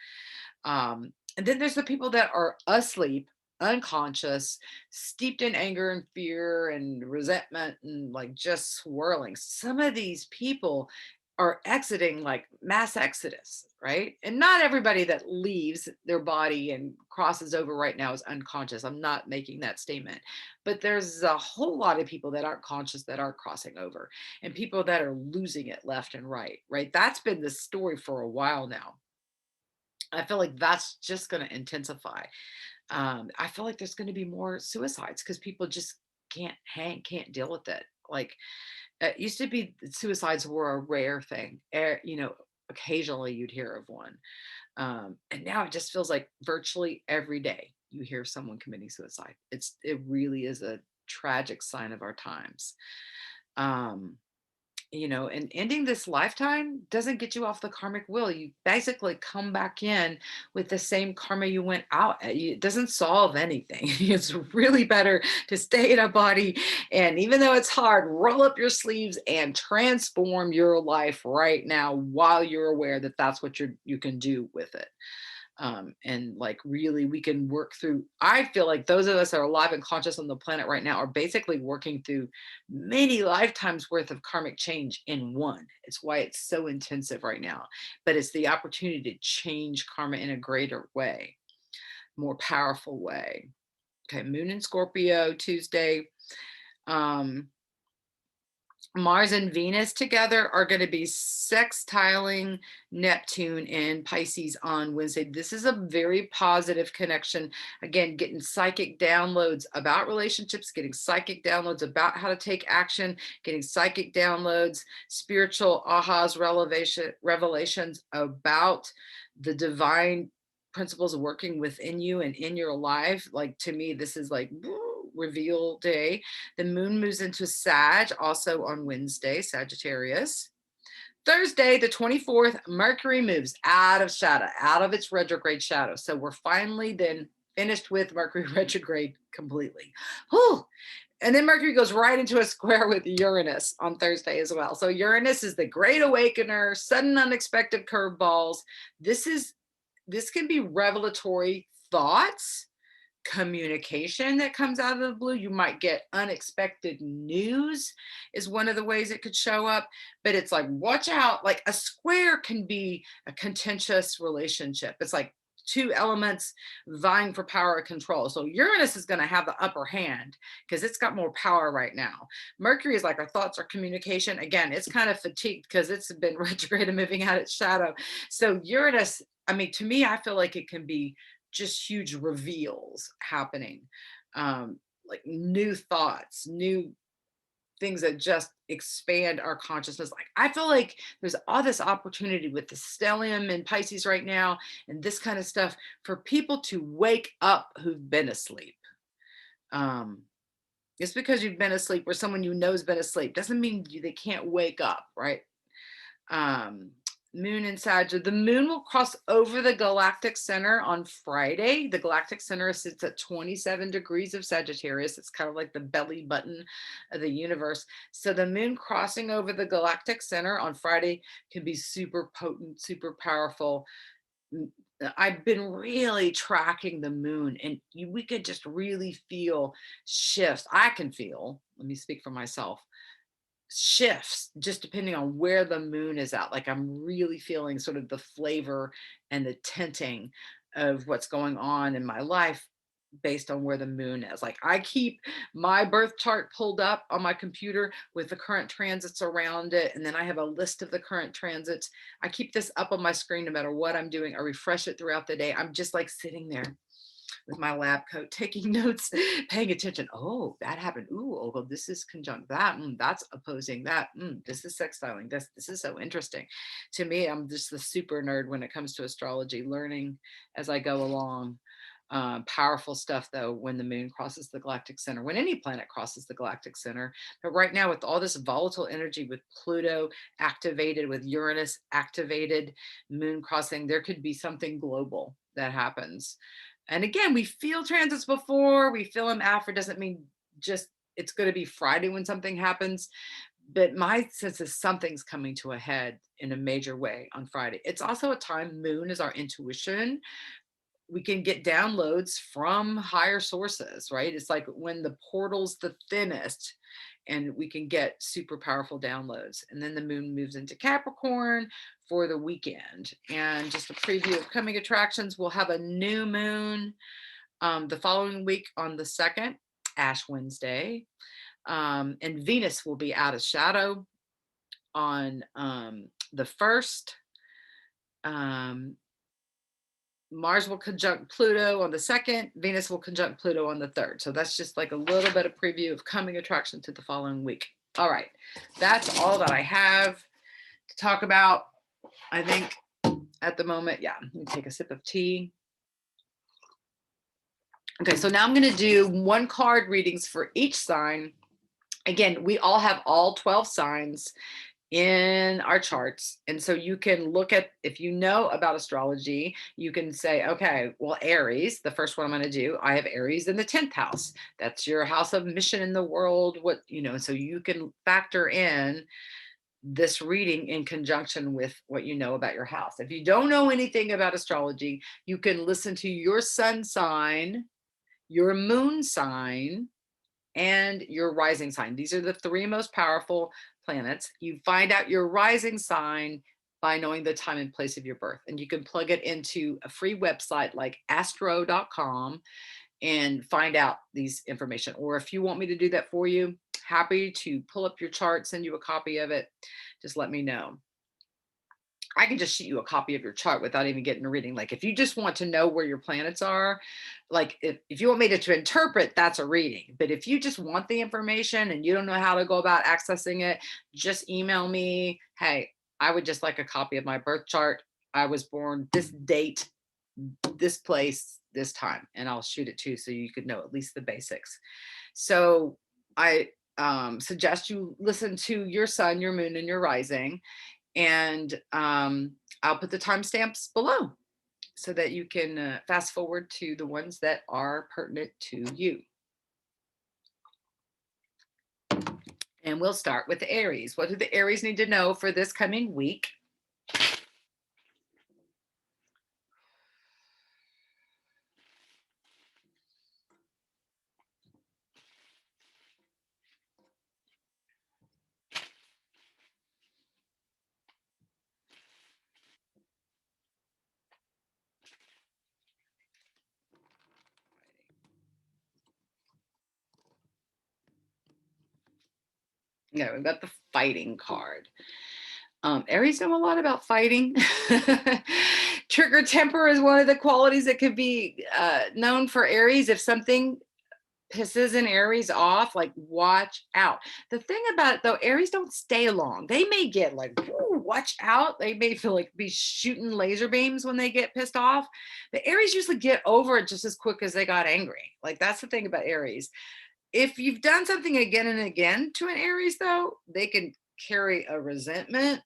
And then there's the people that are asleep, unconscious, steeped in anger and fear and resentment and like just swirling. Some of these people are exiting, like mass exodus, right? And not everybody that leaves their body and crosses over right now is unconscious. I'm not making that statement, but there's a whole lot of people that aren't conscious that are crossing over, and people that are losing it left and right, right? That's been the story for a while now. I feel like that's just going to intensify. I feel like there's going to be more suicides because people just can't deal with it. Like, it used to be that suicides were a rare thing. Occasionally you'd hear of one. And now it just feels like virtually every day you hear someone committing suicide. It really is a tragic sign of our times. Um, and ending this lifetime doesn't get you off the karmic wheel. You basically come back in with the same karma you went out at. It doesn't solve anything. It's really better to stay in a body, and even though it's hard, roll up your sleeves and transform your life right now while you're aware that that's what you can do with it. And like, really, we can work through. I feel like those of us that are alive and conscious on the planet right now are basically working through many lifetimes worth of karmic change in one. It's why it's so intensive right now, but it's the opportunity to change karma in a greater way, more powerful way. Okay, moon in Scorpio Tuesday. Mars and Venus together are going to be sextiling Neptune in Pisces on Wednesday. This is a very positive connection. Again, getting psychic downloads about relationships, getting psychic downloads about how to take action, getting psychic downloads, spiritual ahas, revelations about the divine principles working within you and in your life. Like, to me, this is like reveal day. The moon moves into Sag also on Wednesday, Sagittarius. Thursday, the 24th, Mercury moves out of shadow, out of its retrograde shadow. So we're finally then finished with Mercury retrograde completely. Whew. And then Mercury goes right into a square with Uranus on Thursday as well. So Uranus is the great awakener, sudden unexpected curveballs. This can be revelatory thoughts, communication that comes out of the blue. You might get unexpected news is one of the ways it could show up. But it's like, watch out. Like a square can be a contentious relationship. It's like two elements vying for power or control. So Uranus is going to have the upper hand because it's got more power right now. Mercury is like our thoughts, our communication. Again, it's kind of fatigued because it's been retrograde and moving out its shadow. So Uranus, I mean, to me, I feel like it can be just huge reveals happening, like new thoughts, new things that just expand our consciousness. Like I feel like there's all this opportunity with the stellium in Pisces right now and this kind of stuff for people to wake up who've been asleep. Just because you've been asleep or someone you know has been asleep doesn't mean they can't wake up, right? Moon in Sagittarius. The moon will cross over the galactic center on Friday. The galactic center sits at 27 degrees of Sagittarius. It's kind of like the belly button of the universe. So the moon crossing over the galactic center on Friday can be super potent, super powerful. I've been really tracking the moon and we could just really feel shifts. I can feel, let me speak for myself, shifts just depending on where the moon is at. Like I'm really feeling sort of the flavor and the tinting of what's going on in my life based on where the moon is. Like I keep my birth chart pulled up on my computer with the current transits around it, and then I have a list of the current transits. I keep this up on my screen no matter what I'm doing. I refresh it throughout the day. I'm just like sitting there with my lab coat, taking notes, paying attention. Oh, that happened. Ooh, oh, well, this is conjunct that. That's opposing that. This is sextiling this. This is so interesting. To me, I'm just the super nerd when it comes to astrology, learning as I go along. Powerful stuff, though, when the moon crosses the galactic center, when any planet crosses the galactic center. But right now, with all this volatile energy, with Pluto activated, with Uranus activated, moon crossing, there could be something global that happens. And again, we feel transits before, we feel them after. Doesn't mean just it's going to be Friday when something happens. But my sense is something's coming to a head in a major way on Friday. It's also a time, moon is our intuition. We can get downloads from higher sources, right? It's like when the portal's the thinnest and we can get super powerful downloads. And then the moon moves into Capricorn for the weekend. And just a preview of coming attractions, we'll have a new moon the following week on the 2nd, Ash Wednesday. And Venus will be out of shadow on the 1st. Mars will conjunct Pluto on the 2nd. Venus will conjunct Pluto on the 3rd. So that's just like a little bit of preview of coming attraction to the following week. All right. That's all that I have to talk about. I think at the moment, yeah, let me take a sip of tea. Okay, so now I'm going to do 1 card readings for each sign. Again, we all have all 12 signs in our charts. And so you can look at, if you know about astrology, you can say, okay, well, Aries, the first one I'm going to do, I have Aries in the 10th house. That's your house of mission in the world. What, so you can factor in this reading in conjunction with what you know about your house. If you don't know anything about astrology, you can listen to your sun sign, your moon sign, and your rising sign. These are the 3 most powerful planets. You find out your rising sign by knowing the time and place of your birth. And you can plug it into a free website like astro.com and find out these information. Or if you want me to do that for you, happy to pull up your chart, send you a copy of it. Just let me know. I can just shoot you a copy of your chart without even getting a reading. Like if you just want to know where your planets are, like if you want me to interpret, that's a reading. But if you just want the information and you don't know how to go about accessing it, just email me. Hey, I would just like a copy of my birth chart. I was born this date, this place, this time, and I'll shoot it to you so you could know at least the basics. So I suggest you listen to your sun, your moon, and your rising. And I'll put the timestamps below. so that you can fast forward to the ones that are pertinent to you. And we'll start with the Aries. What do the Aries need to know for this coming week? Yeah, we've got the fighting card. Aries know a lot about fighting. Trigger temper is one of the qualities that could be known for Aries. If something pisses an Aries off, like watch out. The thing about it though, Aries don't stay long. They may get like, "Ooh, watch out." They may feel like be shooting laser beams when they get pissed off. The Aries usually get over it just as quick as they got angry. Like that's the thing about Aries. If you've done something again and again to an Aries though, they can carry a resentment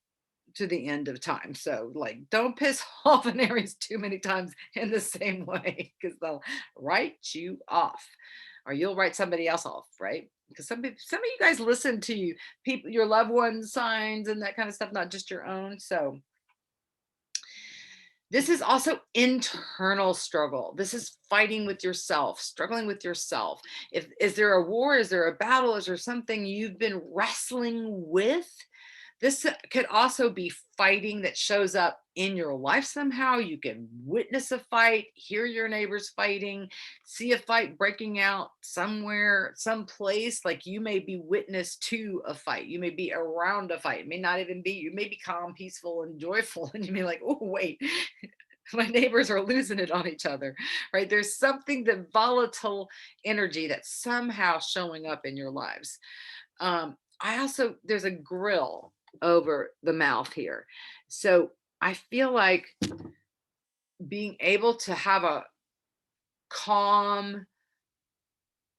to the end of time. So like don't piss off an Aries too many times in the same way because they'll write you off or you'll write somebody else off, right? Because some of you guys listen to you, people, your loved ones' signs and that kind of stuff, not just your own. So this is also internal struggle. This is fighting with yourself, struggling with yourself. If is there a war? Is there a battle? Is there something you've been wrestling with? This could also be fighting that shows up in your life somehow. You can witness a fight, hear your neighbors fighting, see a fight breaking out somewhere, someplace. Like you may be witness to a fight. You may be around a fight. It may not even be, you may be calm, peaceful, and joyful. And you may be like, oh, wait, my neighbors are losing it on each other, right? There's something, the volatile energy that's somehow showing up in your lives. I also, there's a grill over the mouth here. So I feel like being able to have a calm,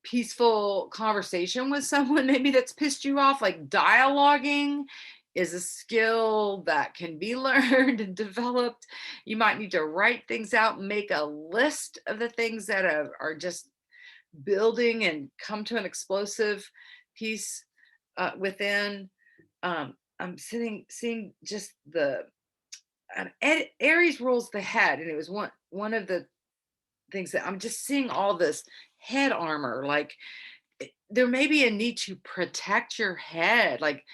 peaceful conversation with someone maybe that's pissed you off, like dialoguing is a skill that can be learned and developed. You might need to write things out, make a list of the things that are just building and come to an explosive piece within. I'm seeing just the Aries rules the head, and it was one of the things that I'm just seeing all this head armor. Like there may be a need to protect your head, like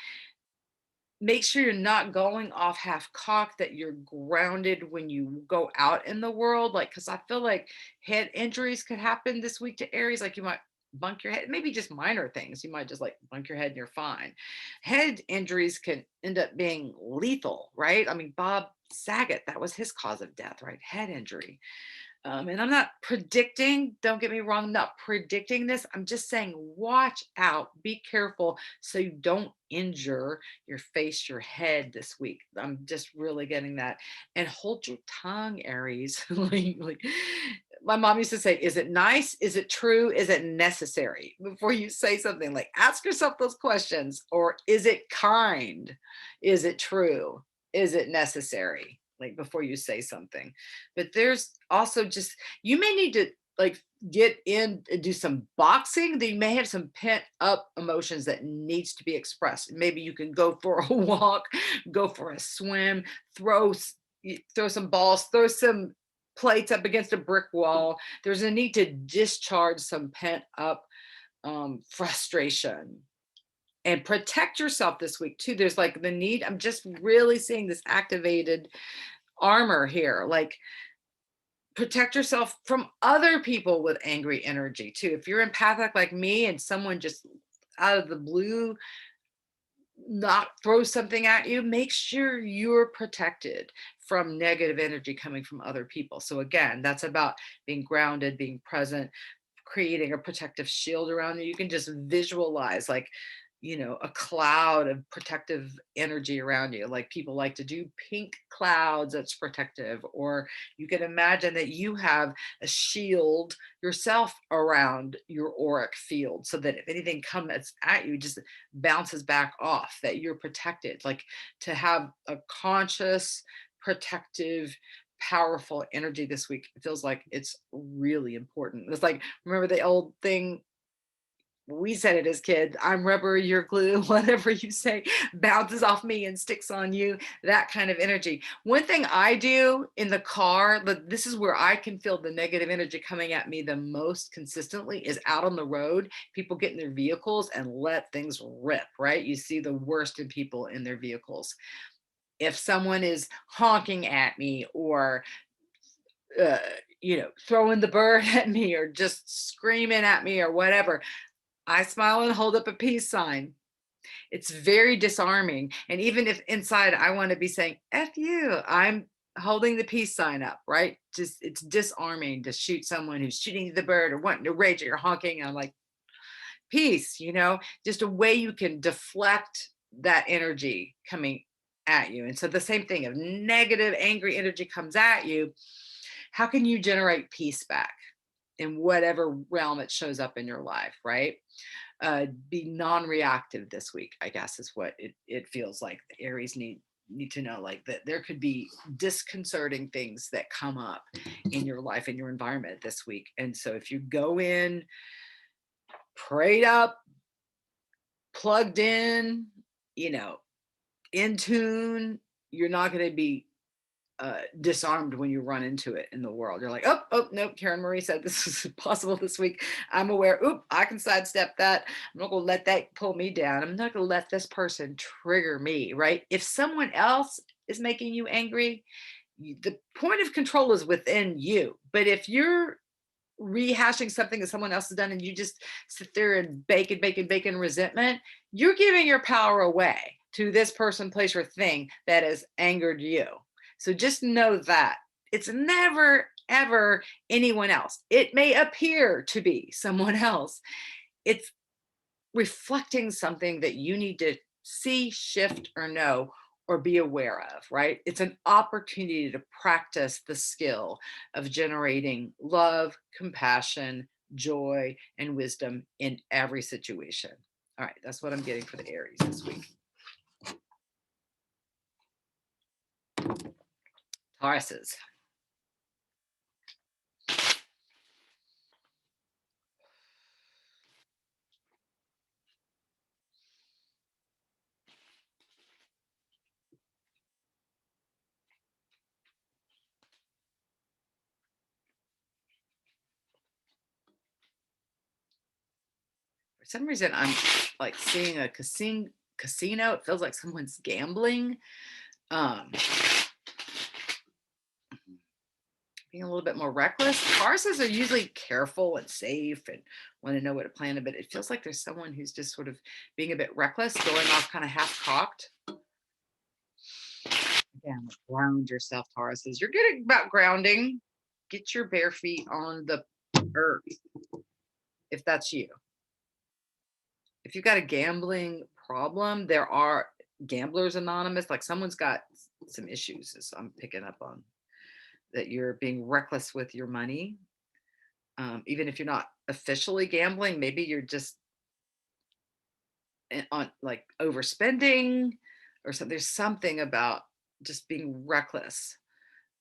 make sure you're not going off half cocked, that you're grounded when you go out in the world. Like, because I feel like head injuries could happen this week to Aries. Like, you might bunk your head, maybe just minor things. You might just like bunk your head and you're fine. Head injuries can end up being lethal, right? I mean, Bob Saget, that was his cause of death, right? Head injury. And I'm not predicting, don't get me wrong, I'm not predicting this. I'm just saying, watch out, be careful so you don't injure your face, your head this week. I'm just really getting that. And hold your tongue, Aries. like, my mom used to say, is it nice? Is it true? Is it necessary? Before you say something, like ask yourself those questions. Or is it kind? Is it true? Is it necessary? Like before you say something. But there's also just, you may need to like get in and do some boxing. That you may have some pent up emotions that needs to be expressed. Maybe you can go for a walk, go for a swim, throw some balls, throw some plates up against a brick wall. There's a need to discharge some pent up frustration. And protect yourself this week too. There's like the need, I'm just really seeing this activated armor here. Like protect yourself from other people with angry energy too. If you're empathic like me and someone just out of the blue not throw something at you, make sure you're protected from negative energy coming from other people. So again, that's about being grounded, being present, creating a protective shield around you. You can just visualize like, a cloud of protective energy around you. Like people like to do pink clouds that's protective, or you can imagine that you have a shield yourself around your auric field so that if anything comes at you, just bounces back off, that you're protected. Like to have a conscious, protective powerful energy this week. It feels like it's really important. It's like, remember the old thing, we said it as kids, I'm rubber, you're glue, whatever you say bounces off me and sticks on you, that kind of energy. One thing I do in the car, but this is where I can feel the negative energy coming at me the most consistently, is out on the road. People get in their vehicles and let things rip, right? You see the worst in people in their vehicles. If someone is honking at me or uh, throwing the bird at me or just screaming at me or whatever, I smile and hold up a peace sign. It's very disarming. And even if inside I want to be saying, F you, I'm holding the peace sign up, right? Just, it's disarming to shoot someone who's shooting the bird or wanting to rage or honking. And I'm like, peace, just a way you can deflect that energy coming at you. And so the same thing, if negative, angry energy comes at you, how can you generate peace back in whatever realm it shows up in your life, right? Be non-reactive this week, I guess, is what it feels like the Aries need to know, like that there could be disconcerting things that come up in your life, in your environment this week. And so if you go in prayed up, plugged in, in tune, you're not going to be disarmed when you run into it in the world. You're like, oh, no, Karen Marie said this is possible this week. I'm aware. Oop, I can sidestep that. I'm not going to let that pull me down. I'm not going to let this person trigger me, right? If someone else is making you angry, the point of control is within you. But if you're rehashing something that someone else has done and you just sit there and bake resentment, you're giving your power away to this person, place, or thing that has angered you. So just know that it's never, ever anyone else. It may appear to be someone else. It's reflecting something that you need to see, shift, or know, or be aware of, right? It's an opportunity to practice the skill of generating love, compassion, joy, and wisdom in every situation. All right, that's what I'm getting for the Aries this week. Tauruses. For some reason, I'm like seeing a casino. It feels like someone's gambling. Being a little bit more reckless. Tauruses are usually careful and safe and want to know what to plan, but it feels like there's someone who's just sort of being a bit reckless, going off kind of half cocked. Again, ground yourself, Tauruses. You're good about grounding. Get your bare feet on the earth if that's you. If you've got a gambling problem, there are Gamblers Anonymous, like someone's got some issues, as I'm picking up on, that you're being reckless with your money. Even if you're not officially gambling, maybe you're just on like overspending or something. There's something about just being reckless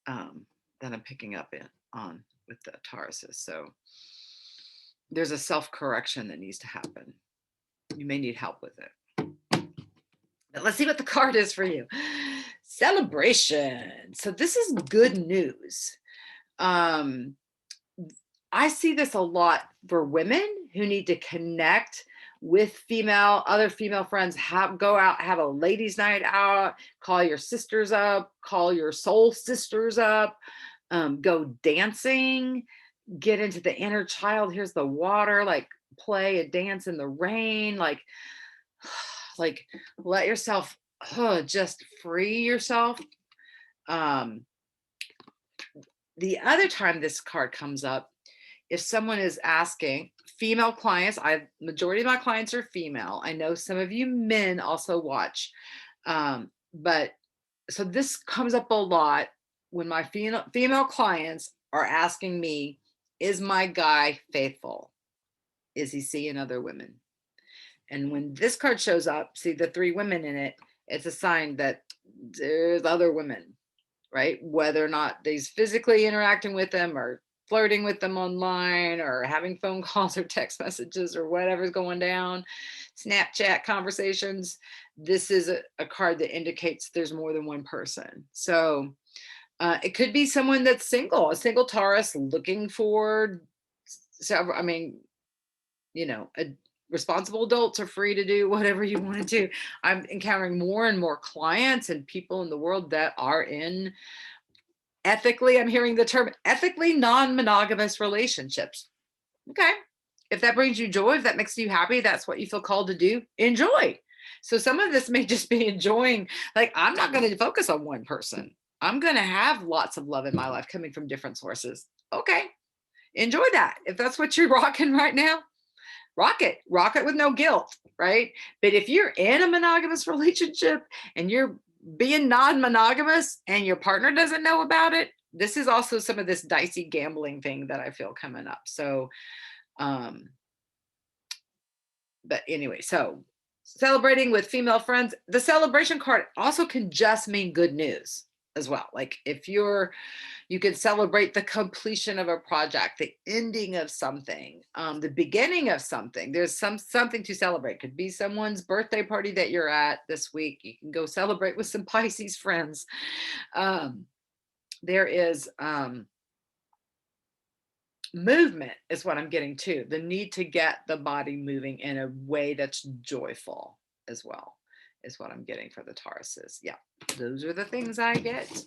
that I'm picking up on with the Tauruses. So there's a self-correction that needs to happen. You may need help with it. But let's see what the card is for you. Celebration. So this is good news. I see this a lot for women who need to connect with other female friends, go out, have a ladies' night out, call your sisters up, call your soul sisters up, go dancing, get into the inner child. Here's the water, like play a dance in the rain, like let yourself just free yourself. The other time this card comes up, if someone is asking, female clients, majority of my clients are female. I know some of you men also watch. But so this comes up a lot when my female clients are asking me, is my guy faithful? Is he seeing other women? And when this card shows up, see the 3 women in it, it's a sign that there's other women, right? Whether or not he's physically interacting with them or flirting with them online or having phone calls or text messages or whatever's going down, Snapchat conversations. This is a card that indicates there's more than one person. So it could be someone that's single, a single Taurus looking for several, I mean, responsible adults are free to do whatever you want to do. I'm encountering more and more clients and people in the world that are in ethically, I'm hearing the term ethically non-monogamous relationships. Okay. If that brings you joy, if that makes you happy, that's what you feel called to do, enjoy. So some of this may just be enjoying, like, I'm not going to focus on one person. I'm going to have lots of love in my life coming from different sources. Okay. Enjoy that. If that's what you're rocking right now, rock it with no guilt, right? But if you're in a monogamous relationship and you're being non-monogamous and your partner doesn't know about it, this is also some of this dicey gambling thing that I feel coming up. So but anyway, so celebrating with female friends, the celebration card also can just mean good news as well. Like if you can celebrate the completion of a project, the ending of something, the beginning of something. There's something to celebrate. Could be someone's birthday party that you're at this week. You can go celebrate with some Pisces friends. There is movement is what I'm getting to. The need to get the body moving in a way that's joyful as well is what I'm getting for the Tauruses. Yeah, those are the things I get.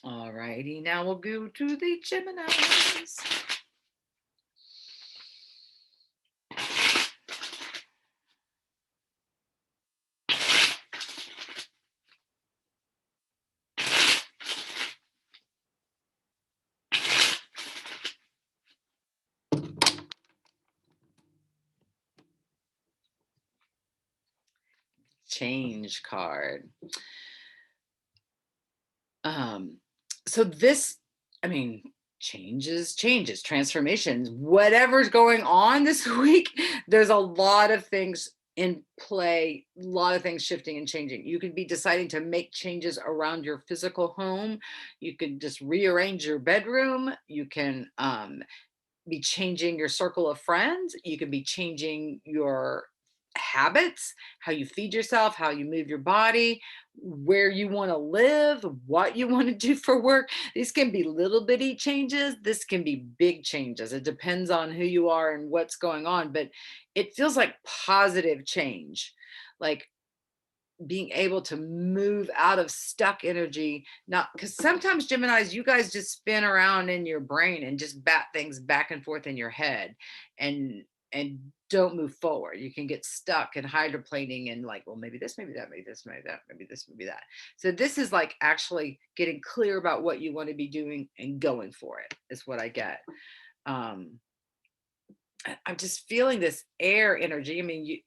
All righty, now we'll go to the Geminis. Change card. So this, I mean, changes, transformations, whatever's going on this week, there's a lot of things in play, a lot of things shifting and changing. You could be deciding to make changes around your physical home. You could just rearrange your bedroom. You can be changing your circle of friends. You can be changing your habits, how you feed yourself, how you move your body, where you want to live, what you want to do for work. These can be little bitty changes. This can be big changes. It depends on who you are and what's going on, but it feels like positive change, like being able to move out of stuck energy. Not because sometimes Geminis, you guys just spin around in your brain and just bat things back and forth in your head and don't move forward. You can get stuck and hydroplaning and like, well, maybe this, maybe that, maybe this, maybe that, maybe this, maybe that. So this is like actually getting clear about what you want to be doing and going for it is what I get. I'm just feeling this air energy. I mean,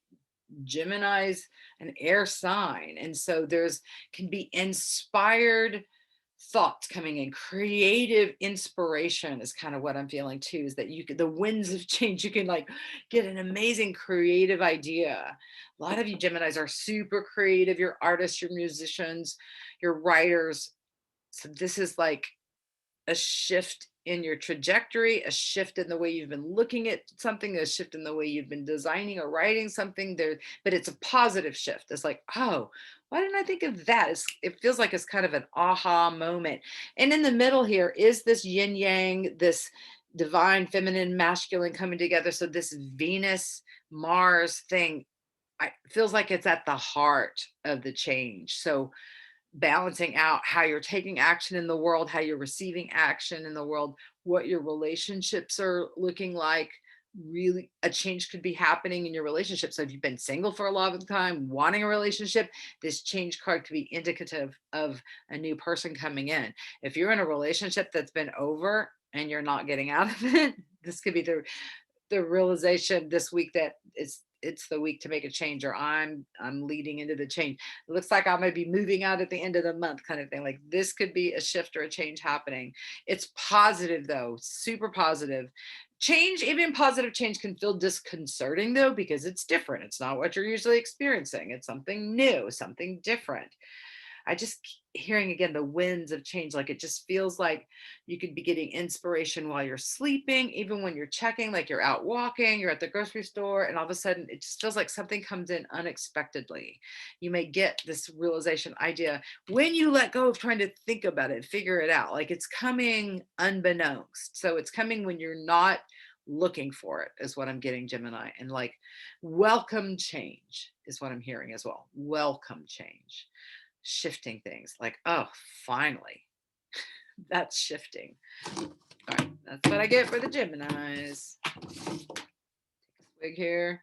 Gemini's an air sign, and so there's can be inspired thoughts coming in. Creative inspiration is kind of what I'm feeling too, is that you could, the winds of change, you can like get an amazing creative idea. A lot of you Geminis are super creative. You're artists, you're musicians, you're writers. So this is like a shift in your trajectory, a shift in the way you've been looking at something, a shift in the way you've been designing or writing something there, but it's a positive shift. It's like, oh, why didn't I think of that? It feels like it's kind of an aha moment. And in the middle here is this yin yang, this divine feminine masculine coming together. So this Venus Mars thing, feels like it's at the heart of the change. So balancing out how you're taking action in the world, how you're receiving action in the world, what your relationships are looking like. Really, a change could be happening in your relationship. So if you've been single for a long time, wanting a relationship, this change card could be indicative of a new person coming in. If you're in a relationship that's been over and you're not getting out of it, this could be the realization this week that it's the week to make a change, or I'm leading into the change. It looks like I might be moving out at the end of the month kind of thing. Like this could be a shift or a change happening. It's positive though, super positive. Change, even positive change, can feel disconcerting though, because it's different. It's not what you're usually experiencing. It's something new, something different. I just hearing again the winds of change. Like it just feels like you could be getting inspiration while you're sleeping, even when you're checking, like you're out walking, you're at the grocery store, and all of a sudden it just feels like something comes in unexpectedly. You may get this realization idea when you let go of trying to think about it, figure it out. Like it's coming unbeknownst. So it's coming when you're not looking for it, is what I'm getting, Gemini. And like welcome change is what I'm hearing as well. Welcome change, shifting things like, oh, finally, that's shifting. All right, that's what I get for the Geminis. Swig here.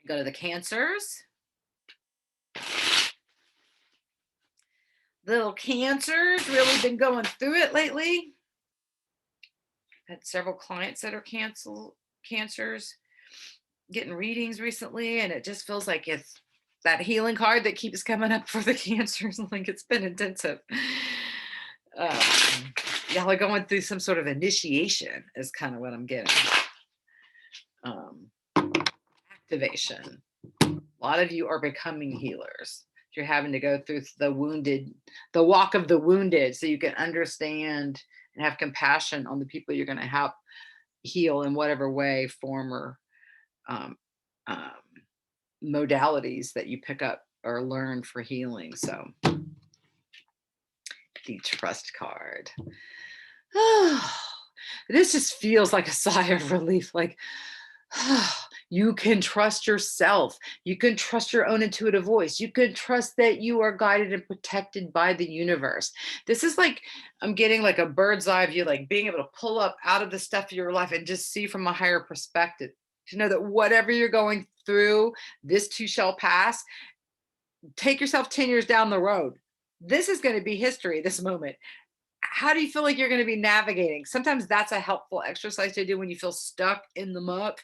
Go to the Cancers. Little Cancers really been going through it lately. Had several clients that are Cancers getting readings recently, and it just feels like it's that healing card that keeps coming up for the Cancers. Like it's been intensive. Y'all are going through some sort of initiation is kind of what I'm getting. Activation. A lot of you are becoming healers. You're having to go through the walk of the wounded, so you can understand and have compassion on the people you're going to help heal in whatever way, form, or modalities that you pick up or learn for healing. So the Trust card. This just feels like a sigh of relief. Like you can trust yourself. You can trust your own intuitive voice. You can trust that you are guided and protected by the universe. This is like, I'm getting like a bird's eye view, like being able to pull up out of the stuff of your life and just see from a higher perspective, to know that whatever you're going through, this too shall pass. Take yourself 10 years down the road. This is going to be history, this moment. How do you feel like you're going to be navigating? Sometimes that's a helpful exercise to do when you feel stuck in the muck,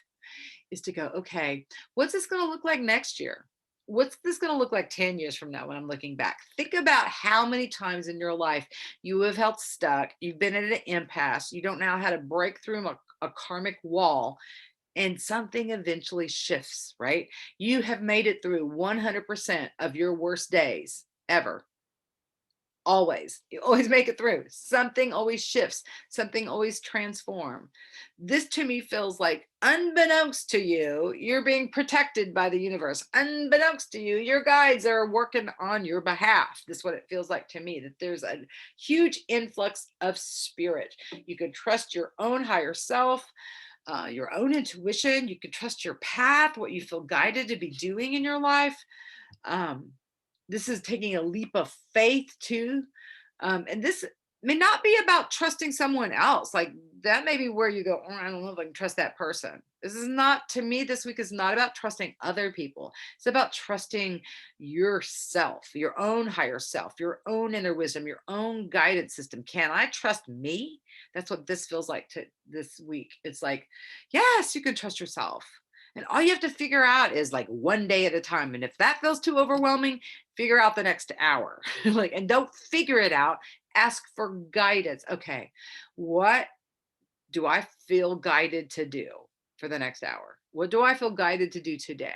is to go, okay, what's this going to look like next year? What's this going to look like 10 years from now when I'm looking back? Think about how many times in your life you have felt stuck. You've been at an impasse. You don't know how to break through a karmic wall, and something eventually shifts, right? You have made it through 100% of your worst days ever. Always. You always make it through. Something always shifts. Something always transforms. This to me feels like, unbeknownst to you, you're being protected by the universe. Unbeknownst to you, your guides are working on your behalf. This is what it feels like to me, that there's a huge influx of spirit. You can trust your own higher self, your own intuition. You can trust your path, what you feel guided to be doing in your life. This is taking a leap of faith too. And this may not be about trusting someone else. Like that may be where you go, oh, I don't know if I can trust that person. This is not, to me, this week is not about trusting other people. It's about trusting yourself, your own higher self, your own inner wisdom, your own guidance system. Can I trust me? That's what this feels like to this week. It's like, yes, you can trust yourself. And all you have to figure out is like one day at a time. And if that feels too overwhelming, figure out the next hour. Like, and don't figure it out. Ask for guidance. Okay, what do I feel guided to do for the next hour? What do I feel guided to do today?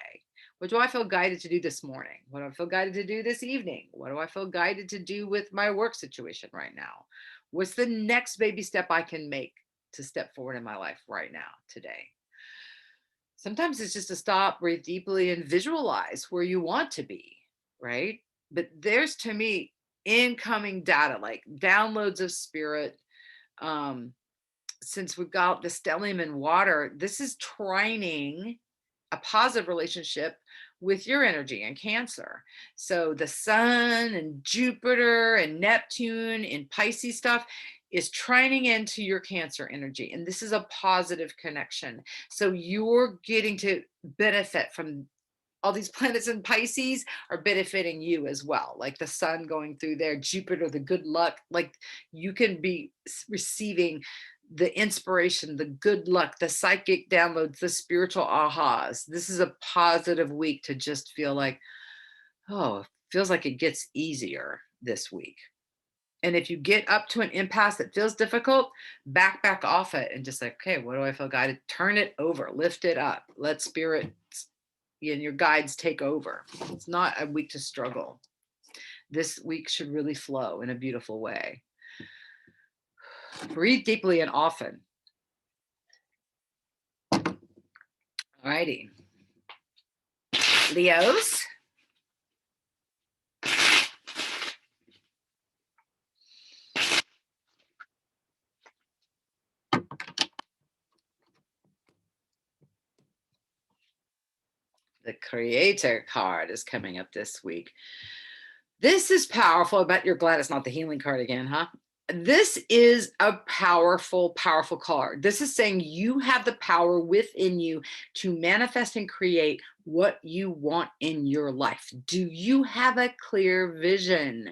What do I feel guided to do this morning? What do I feel guided to do this evening? What do I feel guided to do with my work situation right now? What's the next baby step I can make to step forward in my life right now, today? Sometimes it's just to stop, breathe deeply, and visualize where you want to be, right? But there's, to me, incoming data, like downloads of spirit. Since we've got the stellium in water, this is trining a positive relationship with your energy in Cancer. So the sun and Jupiter and Neptune and Pisces stuff is trining into your Cancer energy. And this is a positive connection. So you're getting to benefit from all these planets in Pisces are benefiting you as well. Like the sun going through there, Jupiter, the good luck, like you can be receiving the inspiration, the good luck, the psychic downloads, the spiritual ahas. This is a positive week to just feel like, oh, it feels like it gets easier this week. And if you get up to an impasse that feels difficult, back off it and just like, okay, what do I feel guided? Turn it over, lift it up. Let spirit and your guides take over. It's not a week to struggle. This week should really flow in a beautiful way. Breathe deeply and often. All righty. Leos. The Creator card is coming up this week. This is powerful. I bet you're glad it's not the healing card again, huh? This is a powerful, powerful card. This is saying you have the power within you to manifest and create what you want in your life. Do you have a clear vision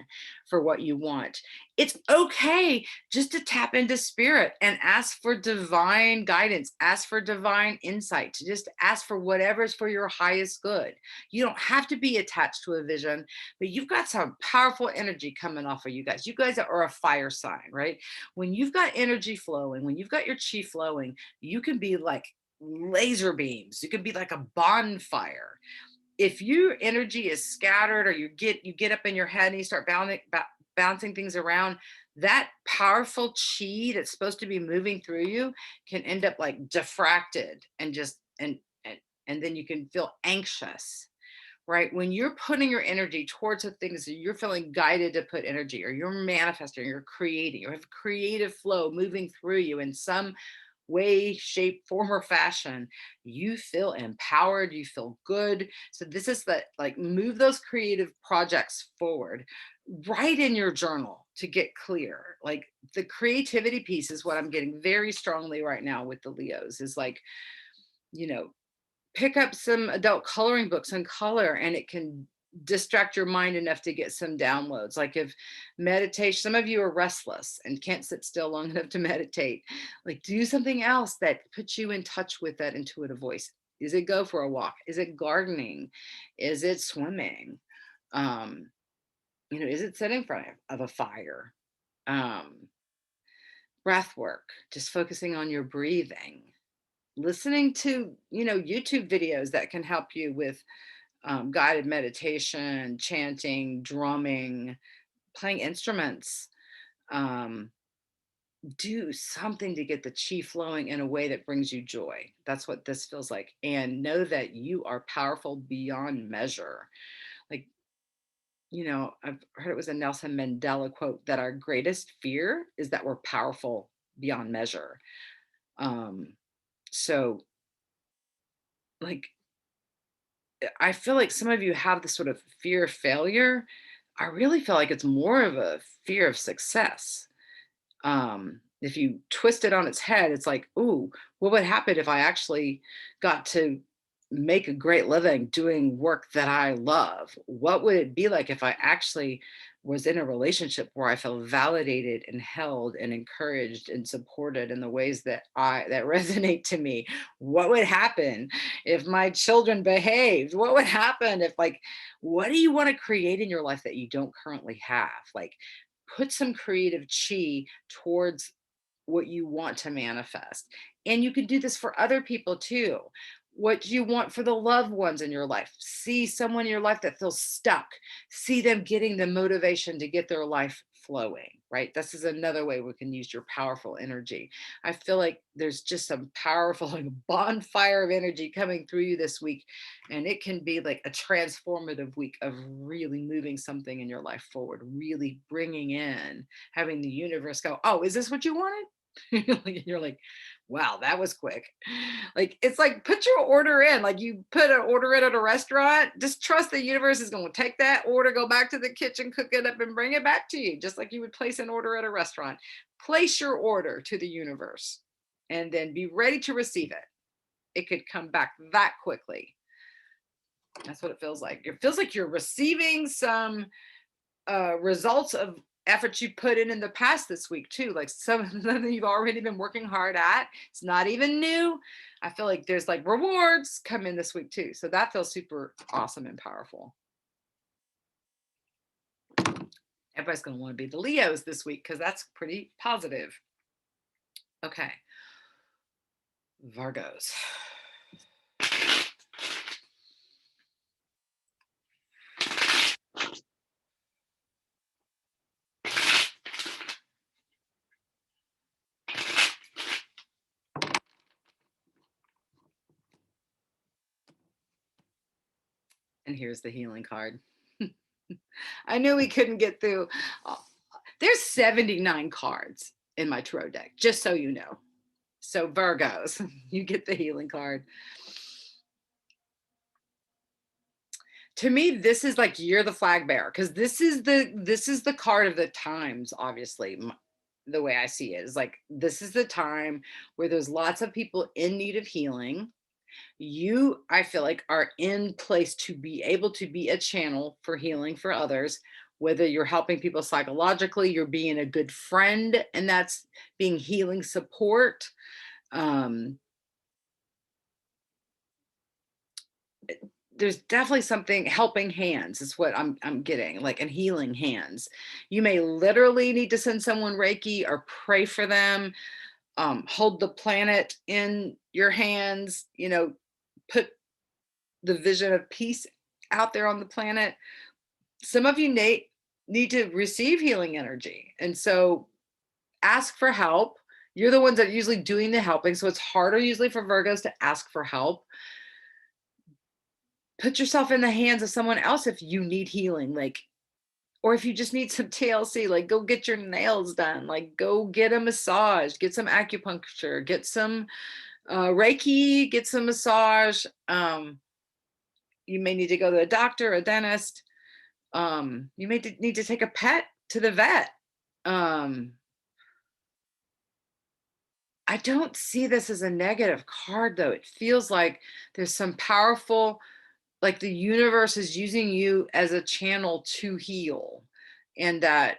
for what you want? It's okay just to tap into spirit and ask for divine guidance, ask for divine insight, to just ask for whatever's for your highest good. You don't have to be attached to a vision, but you've got some powerful energy coming off of you guys. You guys are a fire sign, right? When you've got energy flowing, when you've got your chi flowing, you can be like laser beams. You can be like a bonfire. If your energy is scattered, or you get up in your head and you start bouncing things around, that powerful chi that's supposed to be moving through you can end up like diffracted and just and then you can feel anxious, right? When you're putting your energy towards the things that you're feeling guided to put energy, or you're manifesting, or you're creating, or have creative flow moving through you in some way, shape, form, or fashion, you feel empowered, you feel good. So this is the like move those creative projects forward. Write in your journal to get clear. Like the creativity piece is what I'm getting very strongly right now with the Leos, is like, you know, pick up some adult coloring books and color, and it can distract your mind enough to get some downloads. Like if meditation, some of you are restless and can't sit still long enough to meditate, like do something else that puts you in touch with that intuitive voice. Is it go for a walk? Is it gardening? Is it swimming? Is it sitting in front of a fire? Breath work, just focusing on your breathing, listening to YouTube videos that can help you with guided meditation, chanting, drumming, playing instruments. Do something to get the chi flowing in a way that brings you joy. That's what this feels like. And know that you are powerful beyond measure. Like, I've heard it was a Nelson Mandela quote that our greatest fear is that we're powerful beyond measure. So, like, I feel like some of you have this sort of fear of failure. I really feel like it's more of a fear of success. If you twist it on its head, it's like, ooh, what would happen if I actually got to make a great living doing work that I love? What would it be like if I actually was in a relationship where I felt validated and held and encouraged and supported in the ways that resonate to me? What would happen if my children behaved? What would happen if, like, what do you want to create in your life that you don't currently have? Like, put some creative chi towards what you want to manifest. And you can do this for other people too. What you want for the loved ones in your life. See someone in your life that feels stuck. See them getting the motivation to get their life flowing, right? This is another way we can use your powerful energy. I feel like there's just some powerful like bonfire of energy coming through you this week. And it can be like a transformative week of really moving something in your life forward, really bringing in, having the universe go, oh, is this what you wanted? You're like, wow, that was quick. Like, it's like, put your order in. Like, you put an order in at a restaurant, just trust the universe is going to take that order, go back to the kitchen, cook it up, and bring it back to you, just like you would place an order at a restaurant. Place your order to the universe and then be ready to receive it. It could come back that quickly. That's what it feels like. It feels like you're receiving some results of efforts you put in the past this week too, like something you've already been working hard at. It's not even new. I feel like there's like rewards come in this week too, so that feels super awesome and powerful. Everybody's going to want to be the Leos this week because that's pretty positive. Okay. Virgos. And here's the healing card. I knew we couldn't get through. There's 79 cards in my tarot deck, just so you know. So Virgos, you get the healing card. To me, this is like you're the flag bearer, because this is the card of the times. Obviously, the way I see it is like this is the time where there's lots of people in need of healing. You, I feel like, are in place to be able to be a channel for healing for others, whether you're helping people psychologically, you're being a good friend, and that's being healing support. There's definitely something, helping hands is what I'm getting, like, and healing hands. You may literally need to send someone Reiki or pray for them, hold the planet in your hands, put the vision of peace out there on the planet. Some of you need to receive healing energy. And so ask for help. You're the ones that are usually doing the helping. So it's harder usually for Virgos to ask for help. Put yourself in the hands of someone else if you need healing, like, or if you just need some TLC, like go get your nails done, like go get a massage, get some acupuncture, get some Reiki, get some massage. You may need to go to a doctor, a dentist. You may need to take a pet to the vet. I don't see this as a negative card, though. It feels like there's some powerful, like the universe is using you as a channel to heal. And that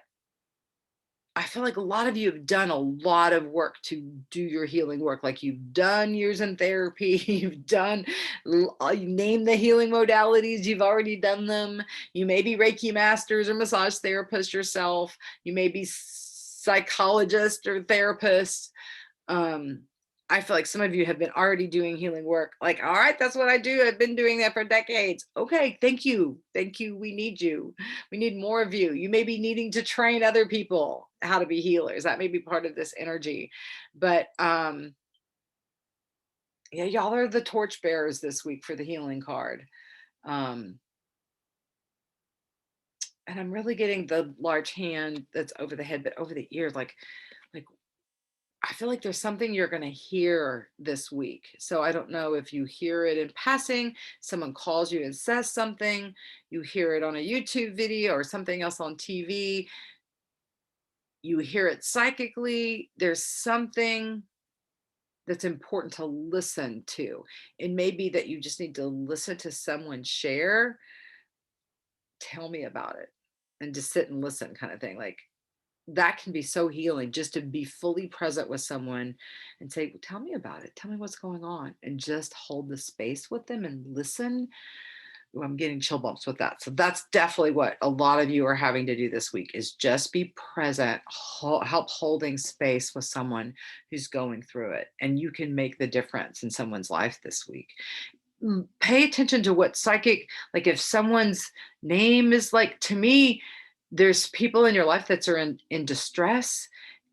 I feel like a lot of you have done a lot of work to do your healing work. Like you've done years in therapy, you've done, you name the healing modalities, you've already done them. You may be Reiki masters or massage therapists yourself. You may be psychologist or therapist. I feel like some of you have been already doing healing work. Like, all right, that's what I do. I've been doing that for decades. Okay, thank you. Thank you. We need you. We need more of you. You may be needing to train other people how to be healers. That may be part of this energy. But yeah, y'all are the torchbearers this week for the healing card. And I'm really getting the large hand that's over the head, but over the ears, like I feel like there's something you're going to hear this week. So I don't know if you hear it in passing, someone calls you and says something, you hear it on a YouTube video or something else on TV, you hear it psychically. There's something that's important to listen to. It may be that you just need to listen to someone share, tell me about it, and just sit and listen kind of thing. Like, that can be so healing, just to be fully present with someone and say, tell me about it. Tell me what's going on. And just hold the space with them and listen. Ooh, I'm getting chill bumps with that. So that's definitely what a lot of you are having to do this week, is just be present, help holding space with someone who's going through it. And you can make the difference in someone's life this week. Pay attention to what psychic, like if someone's name is, like, to me, there's people in your life that are in distress,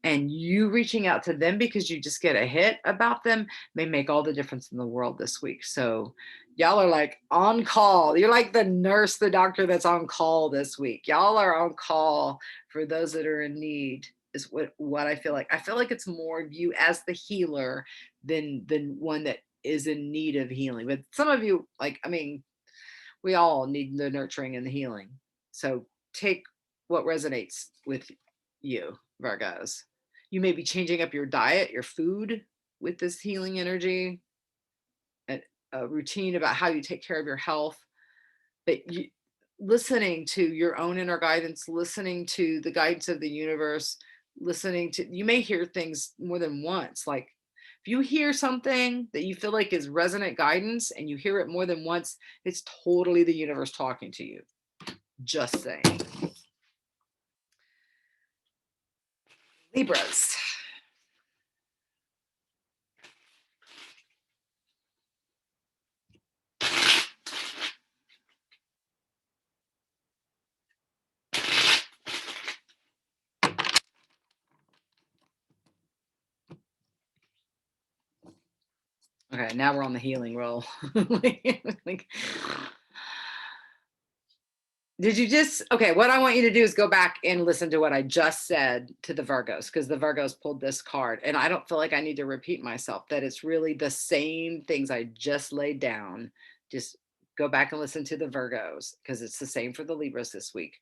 and you reaching out to them because you just get a hit about them may make all the difference in the world this week. So y'all are like on call. You're like the nurse, the doctor that's on call this week. Y'all are on call for those that are in need, is what I feel like. I feel like it's more of you as the healer than one that is in need of healing. But some of you, like, I mean, we all need the nurturing and the healing. So take what resonates with you, Virgos. You may be changing up your diet, your food with this healing energy, and a routine about how you take care of your health. But listening to your own inner guidance, listening to the guidance of the universe, listening to, you may hear things more than once. Like if you hear something that you feel like is resonant guidance and you hear it more than once, it's totally the universe talking to you. Just saying. Libras. Okay, now we're on the healing roll. like, did you just, okay, what I want you to do is go back and listen to what I just said to the Virgos, because the Virgos pulled this card. And I don't feel like I need to repeat myself, that it's really the same things I just laid down. Just go back and listen to the Virgos, because it's the same for the Libras this week.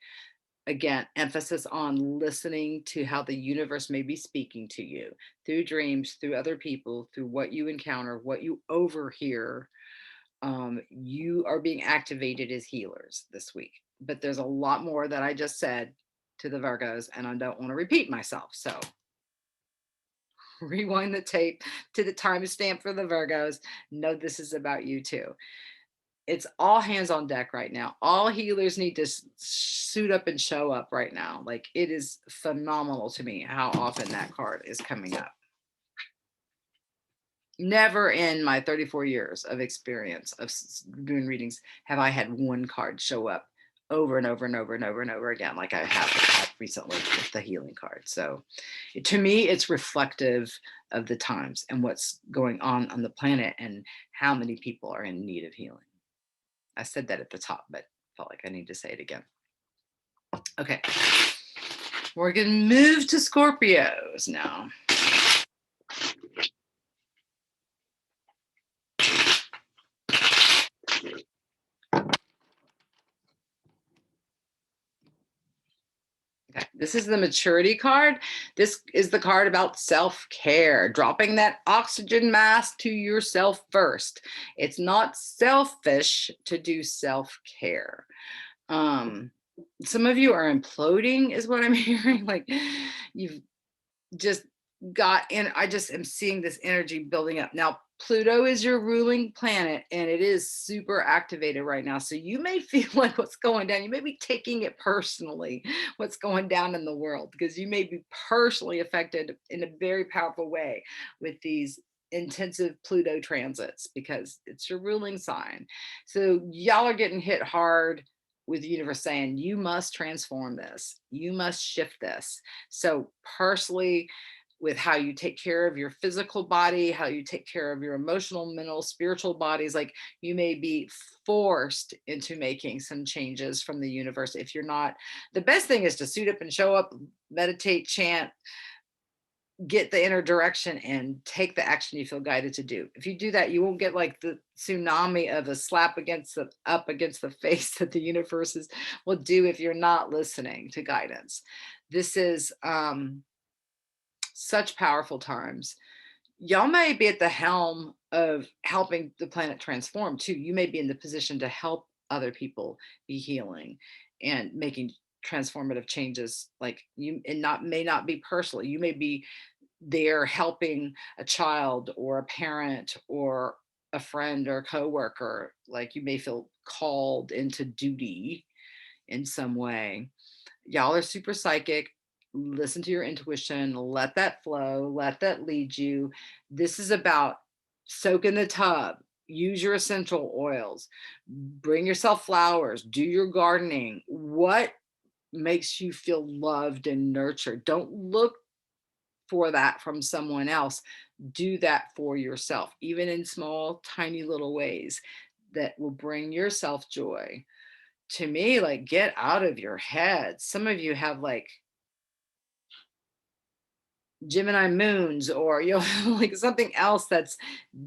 Again, emphasis on listening to how the universe may be speaking to you through dreams, through other people, through what you encounter, what you overhear. You are being activated as healers this week. But there's a lot more that I just said to the Virgos, and I don't want to repeat myself. So rewind the tape to the timestamp for the Virgos. Know this is about you too. It's all hands on deck right now. All healers need to suit up and show up right now. Like, it is phenomenal to me how often that card is coming up. Never in my 34 years of experience of doing readings have I had one card show up over and over and over and over and over again, like I have had recently with the healing card. So to me, it's reflective of the times and what's going on the planet and how many people are in need of healing. I said that at the top, but felt like I need to say it again. Okay. We're going to move to Scorpios now. Okay. This is the maturity card. This is the card about self-care, dropping that oxygen mask to yourself first. It's not selfish to do self-care. Some of you are imploding is what I'm hearing. Like, you've just got in. I just am seeing this energy building up. Now, Pluto is your ruling planet, and it is super activated right now. So you may feel like what's going down, you may be taking it personally, what's going down in the world, because you may be personally affected in a very powerful way with these intensive Pluto transits, because it's your ruling sign. So y'all are getting hit hard with the universe saying, you must transform this, you must shift this. So personally, with how you take care of your physical body, how you take care of your emotional, mental, spiritual bodies, like, you may be forced into making some changes from the universe. If you're not, the best thing is to suit up and show up, meditate, chant, get the inner direction, and take the action you feel guided to do. If you do that, you won't get like the tsunami of a slap up against the face that the universe will do if you're not listening to guidance. This is such powerful times. Y'all may be at the helm of helping the planet transform too. You may be in the position to help other people be healing and making transformative changes. Like, you, and not may not be personally, you may be there helping a child or a parent or a friend or a coworker. Like, you may feel called into duty in some way. Y'all are super psychic. Listen to your intuition, let that flow, let that lead you. This is about soak in the tub, use your essential oils, bring yourself flowers, do your gardening. What makes you feel loved and nurtured? Don't look for that from someone else. Do that for yourself, even in small, tiny little ways that will bring yourself joy. To me, like, get out of your head. Some of you have like Gemini moons, or like something else that's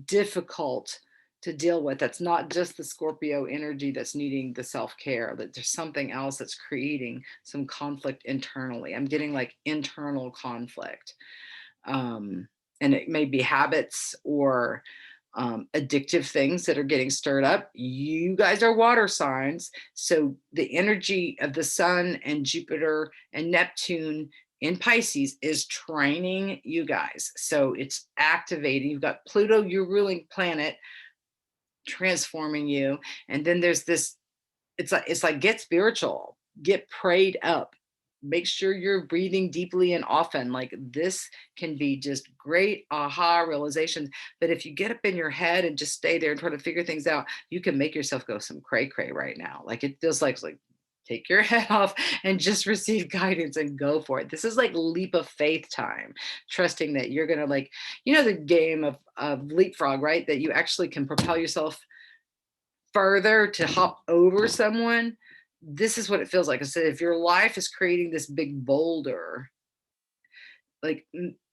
difficult to deal with, that's not just the Scorpio energy that's needing the self-care, that there's something else that's creating some conflict internally. I'm getting like internal conflict, and it may be habits or addictive things that are getting stirred up. You guys are water signs, so the energy of the sun and Jupiter and Neptune in Pisces is training you guys. So it's activating. You've got Pluto, your ruling planet, transforming you. And then there's this, it's like get spiritual, get prayed up, make sure you're breathing deeply and often. Like this can be just great aha realizations. But if you get up in your head and just stay there and try to figure things out, you can make yourself go some cray cray right now. Like it feels like take your head off and just receive guidance and go for it. This is like leap of faith time, trusting that you're gonna like, the game of leapfrog, right? That you actually can propel yourself further to hop over someone. This is what it feels like. I said, if your life is creating this big boulder, like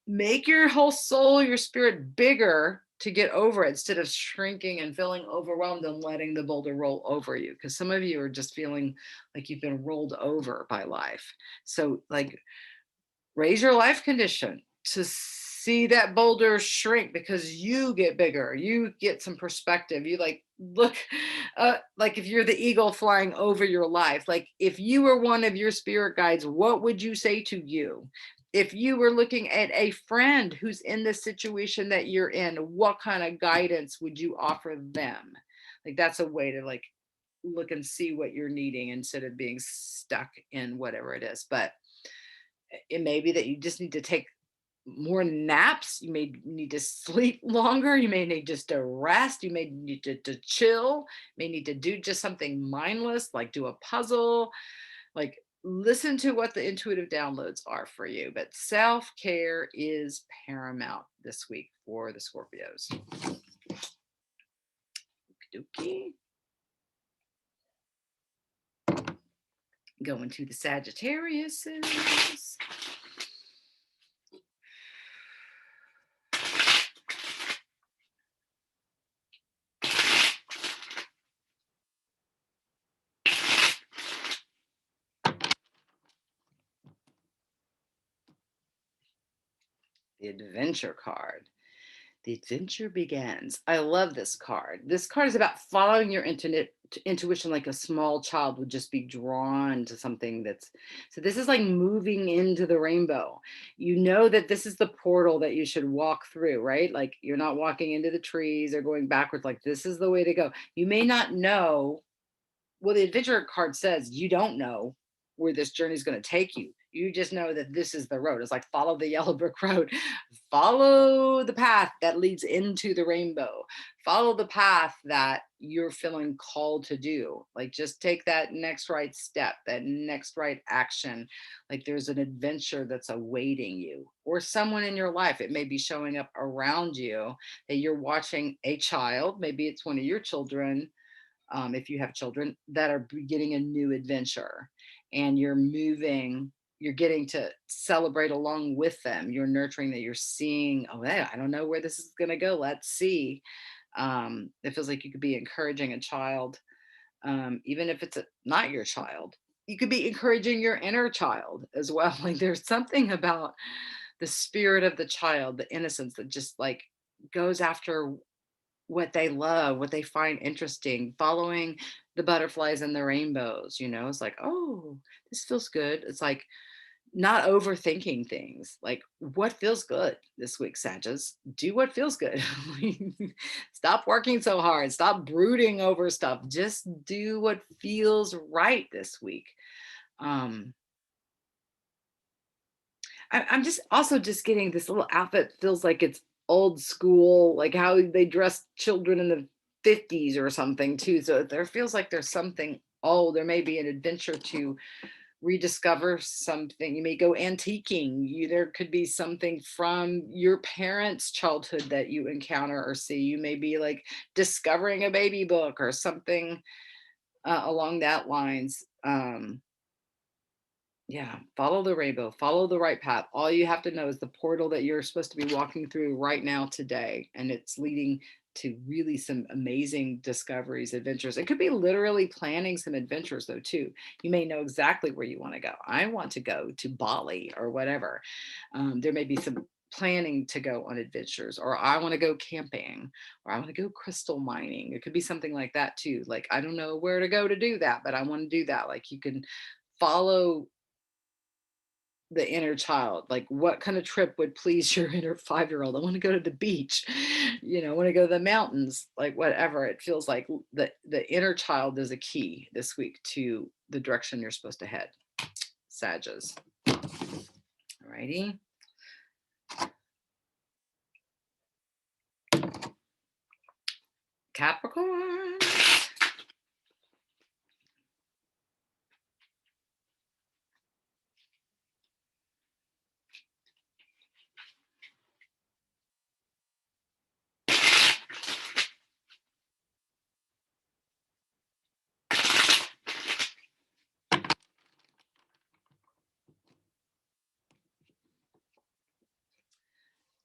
make your whole soul, your spirit bigger to get over it instead of shrinking and feeling overwhelmed and letting the boulder roll over you. Because some of you are just feeling like you've been rolled over by life. So, like, raise your life condition to see that boulder shrink because you get bigger, you get some perspective, you like look like if you're the eagle flying over your life, like if you were one of your spirit guides, what would you say to you? If you were looking at a friend who's in the situation that you're in, what kind of guidance would you offer them? Like that's a way to like look and see what you're needing instead of being stuck in whatever it is. But it may be that you just need to take more naps. You may need to sleep longer. You may need just to rest. You may need to chill. You may need to do just something mindless, like do a puzzle. Like listen to what the intuitive downloads are for you. But self care is paramount this week for the Scorpios. Okey-dokey. Going to the Sagittariuses. The Adventure card. The adventure begins. I love this card. This card is about following your intuition like a small child would just be drawn to something that's. So, this is like moving into the rainbow. You know that this is the portal that you should walk through, right? Like you're not walking into the trees or going backwards. Like this is the way to go. You may not know. Well, the adventure card says you don't know where this journey is going to take you. You just know that this is the road. It's like follow the yellow brick road, follow the path that leads into the rainbow, follow the path that you're feeling called to do. Like just take that next right step, that next right action. Like there's an adventure that's awaiting you or someone in your life. It may be showing up around you that you're watching a child. Maybe it's one of your children, if you have children that are beginning a new adventure and you're getting to celebrate along with them. You're nurturing that, you're seeing, oh yeah, I don't know where this is going to go, let's see. It feels like you could be encouraging a child, even if it's not your child. You could be encouraging your inner child as well. Like there's something about the spirit of the child, the innocence that just like goes after what they love, what they find interesting, following the butterflies and the rainbows, it's like, oh, this feels good. It's like not overthinking things. Like what feels good this week, Sagittarius? Do what feels good. Stop working so hard. Stop brooding over stuff. Just do what feels right this week. I'm just also just getting this little outfit feels like it's old school, like how they dress children in the 50s or something too. So there feels like there's something, oh, there may be an adventure to rediscover something. You may go antiquing. There could be something from your parents' childhood that you encounter or see. You may be like discovering a baby book or something along that lines. Yeah, follow the rainbow, follow the right path. All you have to know is the portal that you're supposed to be walking through right now today, and it's leading to really some amazing discoveries, adventures. It could be literally planning some adventures though too. You may know exactly where you want to go. I want to go to Bali or whatever. There may be some planning to go on adventures, or I want to go camping, or I want to go crystal mining. It could be something like that too. Like I don't know where to go to do that, but I want to do that. Like you can follow the inner child. Like what kind of trip would please your inner 5-year-old? I want to go to the beach, I want to go to the mountains, like whatever. It feels like the inner child is a key this week to the direction you're supposed to head. Sagittarius. Alrighty. Capricorn.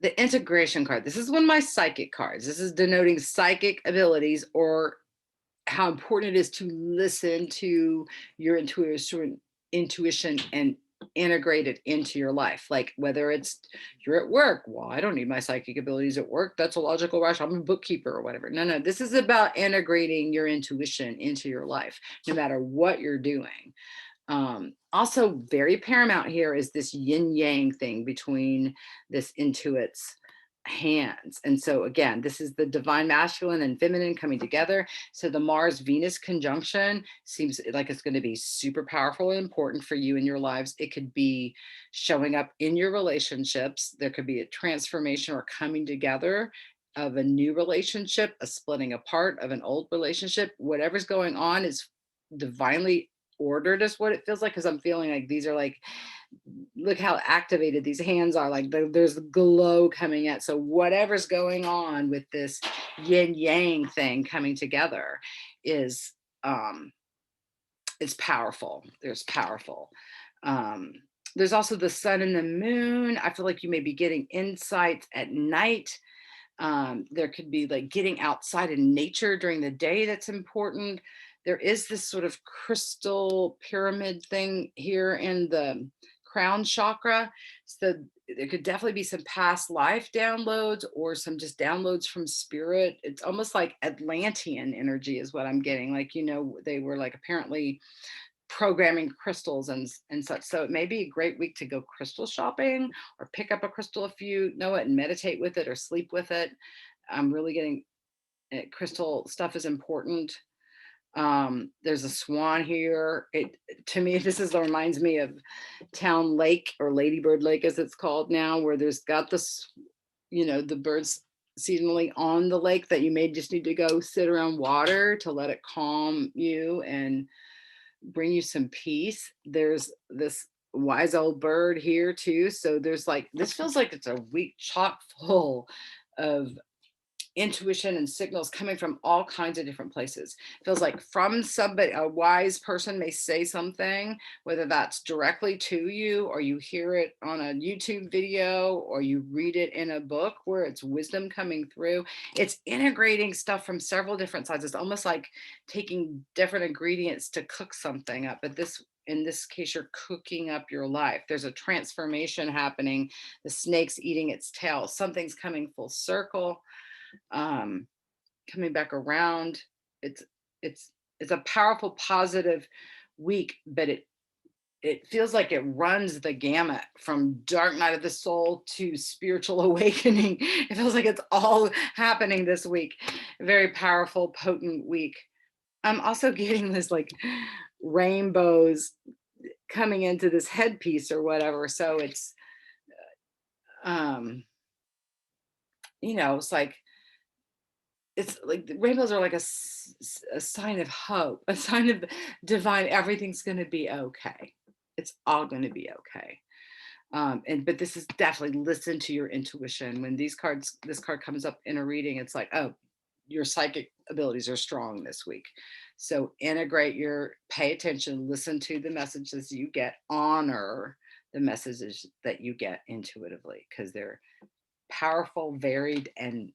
The integration card. This is one of my psychic cards. This is denoting psychic abilities, or how important it is to listen to your intuition and integrate it into your life. Like whether it's you're at work, well, I don't need my psychic abilities at work. That's a logical rush. I'm a bookkeeper or whatever. No, this is about integrating your intuition into your life, no matter what you're doing. Also very paramount here is this yin yang thing between this intuit's hands. And so again, this is the divine masculine and feminine coming together. So the Mars Venus conjunction seems like it's going to be super powerful and important for you in your lives. It could be showing up in your relationships. There could be a transformation or coming together of a new relationship, a splitting apart of an old relationship. Whatever's going on is divinely ordered, is what it feels like, because I'm feeling like these are like, look how activated these hands are, like there's glow coming out. So whatever's going on with this yin yang thing coming together is it's powerful. There's powerful. There's also the sun and the moon. I feel like you may be getting insights at night. There could be like getting outside in nature during the day that's important. There is this sort of crystal pyramid thing here in the crown chakra. So there could definitely be some past life downloads or some just downloads from spirit. It's almost like Atlantean energy is what I'm getting. Like, you know, they were like apparently programming crystals and such. So it may be a great week to go crystal shopping or pick up a crystal if you know it and meditate with it or sleep with it. I'm really getting crystal stuff is important. There's a swan here. It, to me, reminds me of Town Lake, or Ladybird Lake as it's called now, where there's got this, you know, the birds seasonally on the lake that you may just need to go sit around water to let it calm you and bring you some peace. There's this wise old bird here too. So there's like, this feels like it's a week chock full of intuition and signals coming from all kinds of different places. It feels like from somebody, a wise person may say something, whether that's directly to you or you hear it on a YouTube video or you read it in a book where it's wisdom coming through. It's integrating stuff from several different sides. It's almost like taking different ingredients to cook something up. But in this case, you're cooking up your life. There's a transformation happening. The snake's eating its tail. Something's coming full circle, coming back around. It's a powerful, positive week, but it feels like it runs the gamut from dark night of the soul to spiritual awakening. It feels like it's all happening this week. Very powerful, potent week. I'm also getting this like rainbows coming into this headpiece or whatever. So it's, you know, it's like the rainbows are like a sign of hope, a sign of divine, everything's going to be okay. It's all going to be okay. But this is definitely listen to your intuition. When this card comes up in a reading, it's like, oh, your psychic abilities are strong this week. So pay attention, listen to the messages you get, honor the messages that you get intuitively, because they're powerful, varied, and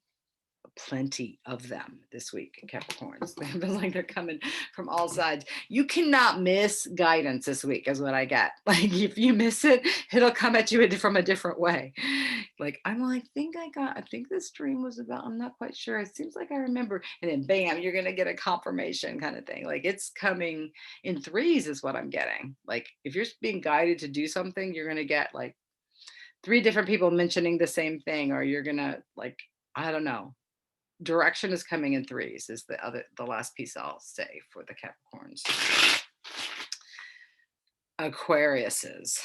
plenty of them this week, Capricorns. They feel like they're coming from all sides. You cannot miss guidance this week, is what I get. Like if you miss it, it'll come at you from a different way. Like I think this dream was about, I'm not quite sure. It seems like I remember. And then bam, you're gonna get a confirmation kind of thing. Like it's coming in threes is what I'm getting. Like if you're being guided to do something, you're gonna get like 3 different people mentioning the same thing, or you're gonna like, I don't know. Direction is coming in threes is the last piece I'll say for the Capricorns. Aquariuses.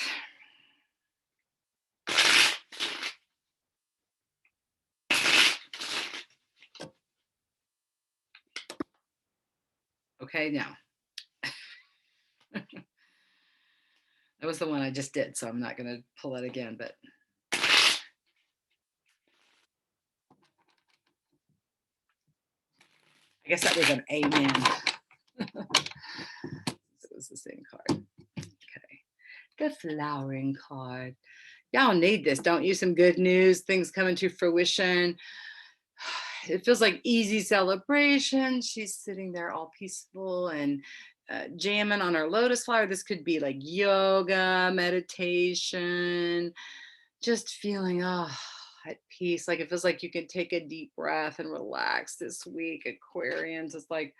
Okay, now that was the one I just did, so I'm not going to pull it again, but I guess that was an amen. It was the same card. Okay. The flowering card. Y'all need this. Don't you? Some good news, things coming to fruition. It feels like easy celebration. She's sitting there all peaceful and jamming on her lotus flower. This could be like yoga, meditation, just feeling at peace. Like it feels like you can take a deep breath and relax this week. Aquarians, it's like,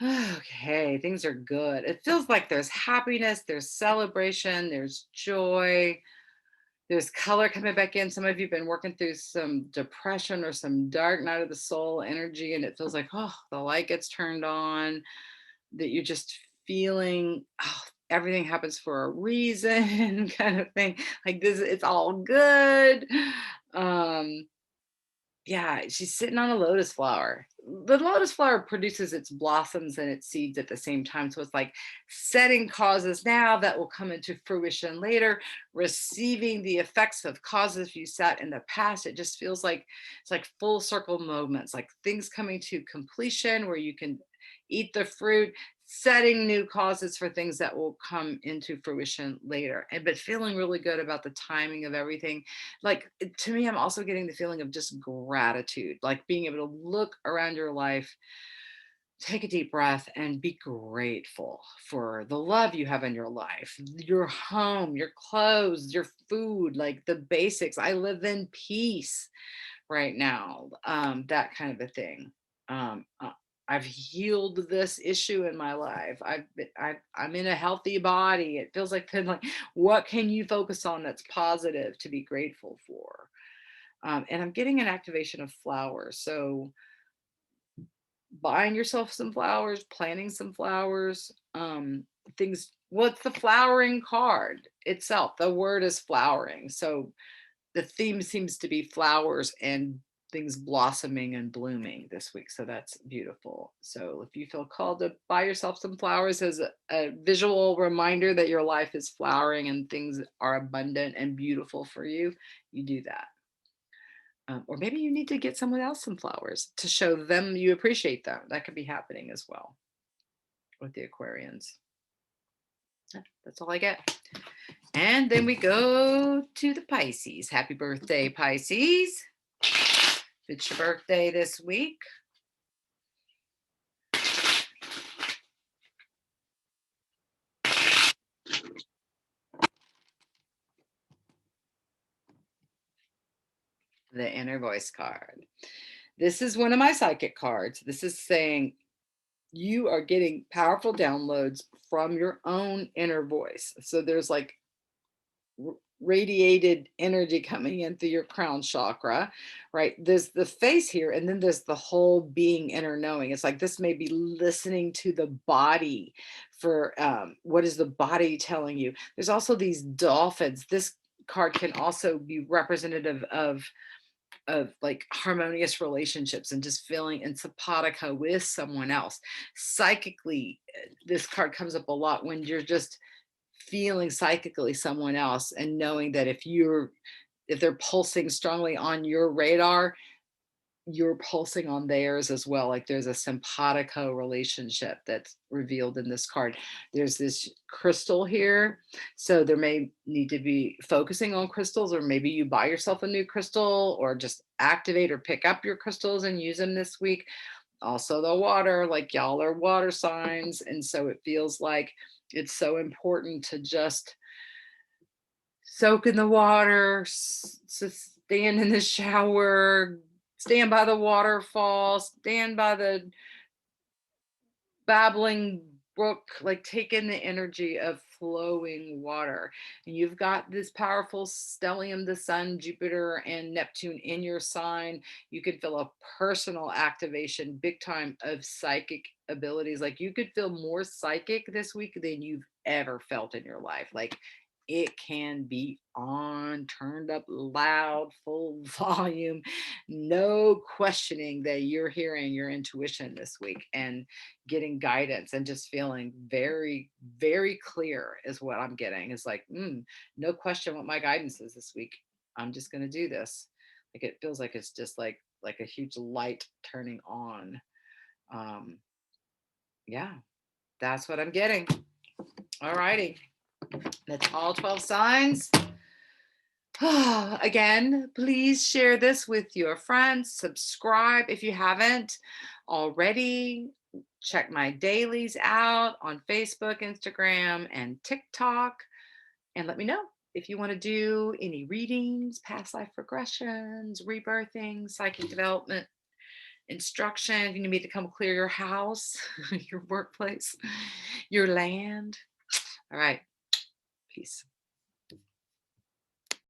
okay, things are good. It feels like there's happiness, there's celebration, there's joy, there's color coming back in. Some of you have been working through some depression or some dark night of the soul energy, and it feels like, oh, the light gets turned on, that you're just feeling, oh, everything happens for a reason, kind of thing. Like this, it's all good. Um, yeah, she's sitting on a lotus flower. The lotus flower produces its blossoms and its seeds at the same time. So it's like setting causes now that will come into fruition later, receiving the effects of causes you set in the past. It just feels like it's like full circle moments, like things coming to completion where you can eat the fruit, setting new causes for things that will come into fruition later. And but feeling really good about the timing of everything. Like to me, I'm also getting the feeling of just gratitude, like being able to look around your life, take a deep breath, and be grateful for the love you have in your life, your home, your clothes, your food, like the basics. I live in peace right now, that kind of a thing. I've healed this issue in my life. I'm in a healthy body. It feels like, then, like, what can you focus on that's positive to be grateful for? And I'm getting an activation of flowers. So buying yourself some flowers, planting some flowers, things. What's the flowering card itself? The word is flowering. So the theme seems to be flowers and things blossoming and blooming this week. So that's beautiful. So if you feel called to buy yourself some flowers as a visual reminder that your life is flowering and things are abundant and beautiful for you, you do that. Or maybe you need to get someone else some flowers to show them you appreciate them. That could be happening as well with the Aquarians. That's all I get. And then we go to the Pisces. Happy birthday, Pisces. It's your birthday this week. The inner voice card. This is one of my psychic cards. This is saying you are getting powerful downloads from your own inner voice. So there's like radiated energy coming in through your crown chakra, right? There's the face here, and then there's the whole being inner knowing. It's like this may be listening to the body for what is the body telling you. There's also these dolphins. This card can also be representative of like harmonious relationships and just feeling in simpatico with someone else. Psychically, this card comes up a lot when you're just feeling psychically someone else and knowing that if they're pulsing strongly on your radar, you're pulsing on theirs as well. Like there's a simpatico relationship that's revealed in this card. There's this crystal here. So there may need to be focusing on crystals, or maybe you buy yourself a new crystal or just activate or pick up your crystals and use them this week. Also the water, like y'all are water signs. And so it feels like it's so important to just soak in the water, stand in the shower, stand by the waterfall, stand by the babbling brook, like take in the energy of flowing water. And you've got this powerful stellium, the sun, Jupiter, and Neptune in your sign. You could feel a personal activation, big time, of psychic abilities. Like you could feel more psychic this week than you've ever felt in your life. Like it can be on, turned up loud, full volume, no questioning that you're hearing your intuition this week and getting guidance and just feeling very, very clear is what I'm getting. Is like, no question what my guidance is this week. I'm just going to do this. Like it feels like it's just like a huge light turning on. Um, yeah, that's what I'm getting. All righty. That's all 12 signs. Again, please share this with your friends. Subscribe if you haven't already. Check my dailies out on Facebook, Instagram, and TikTok. And let me know if you want to do any readings, past life regressions, rebirthing, psychic development, instruction. You need me to come clear your house, your workplace, your land. All right. Peace.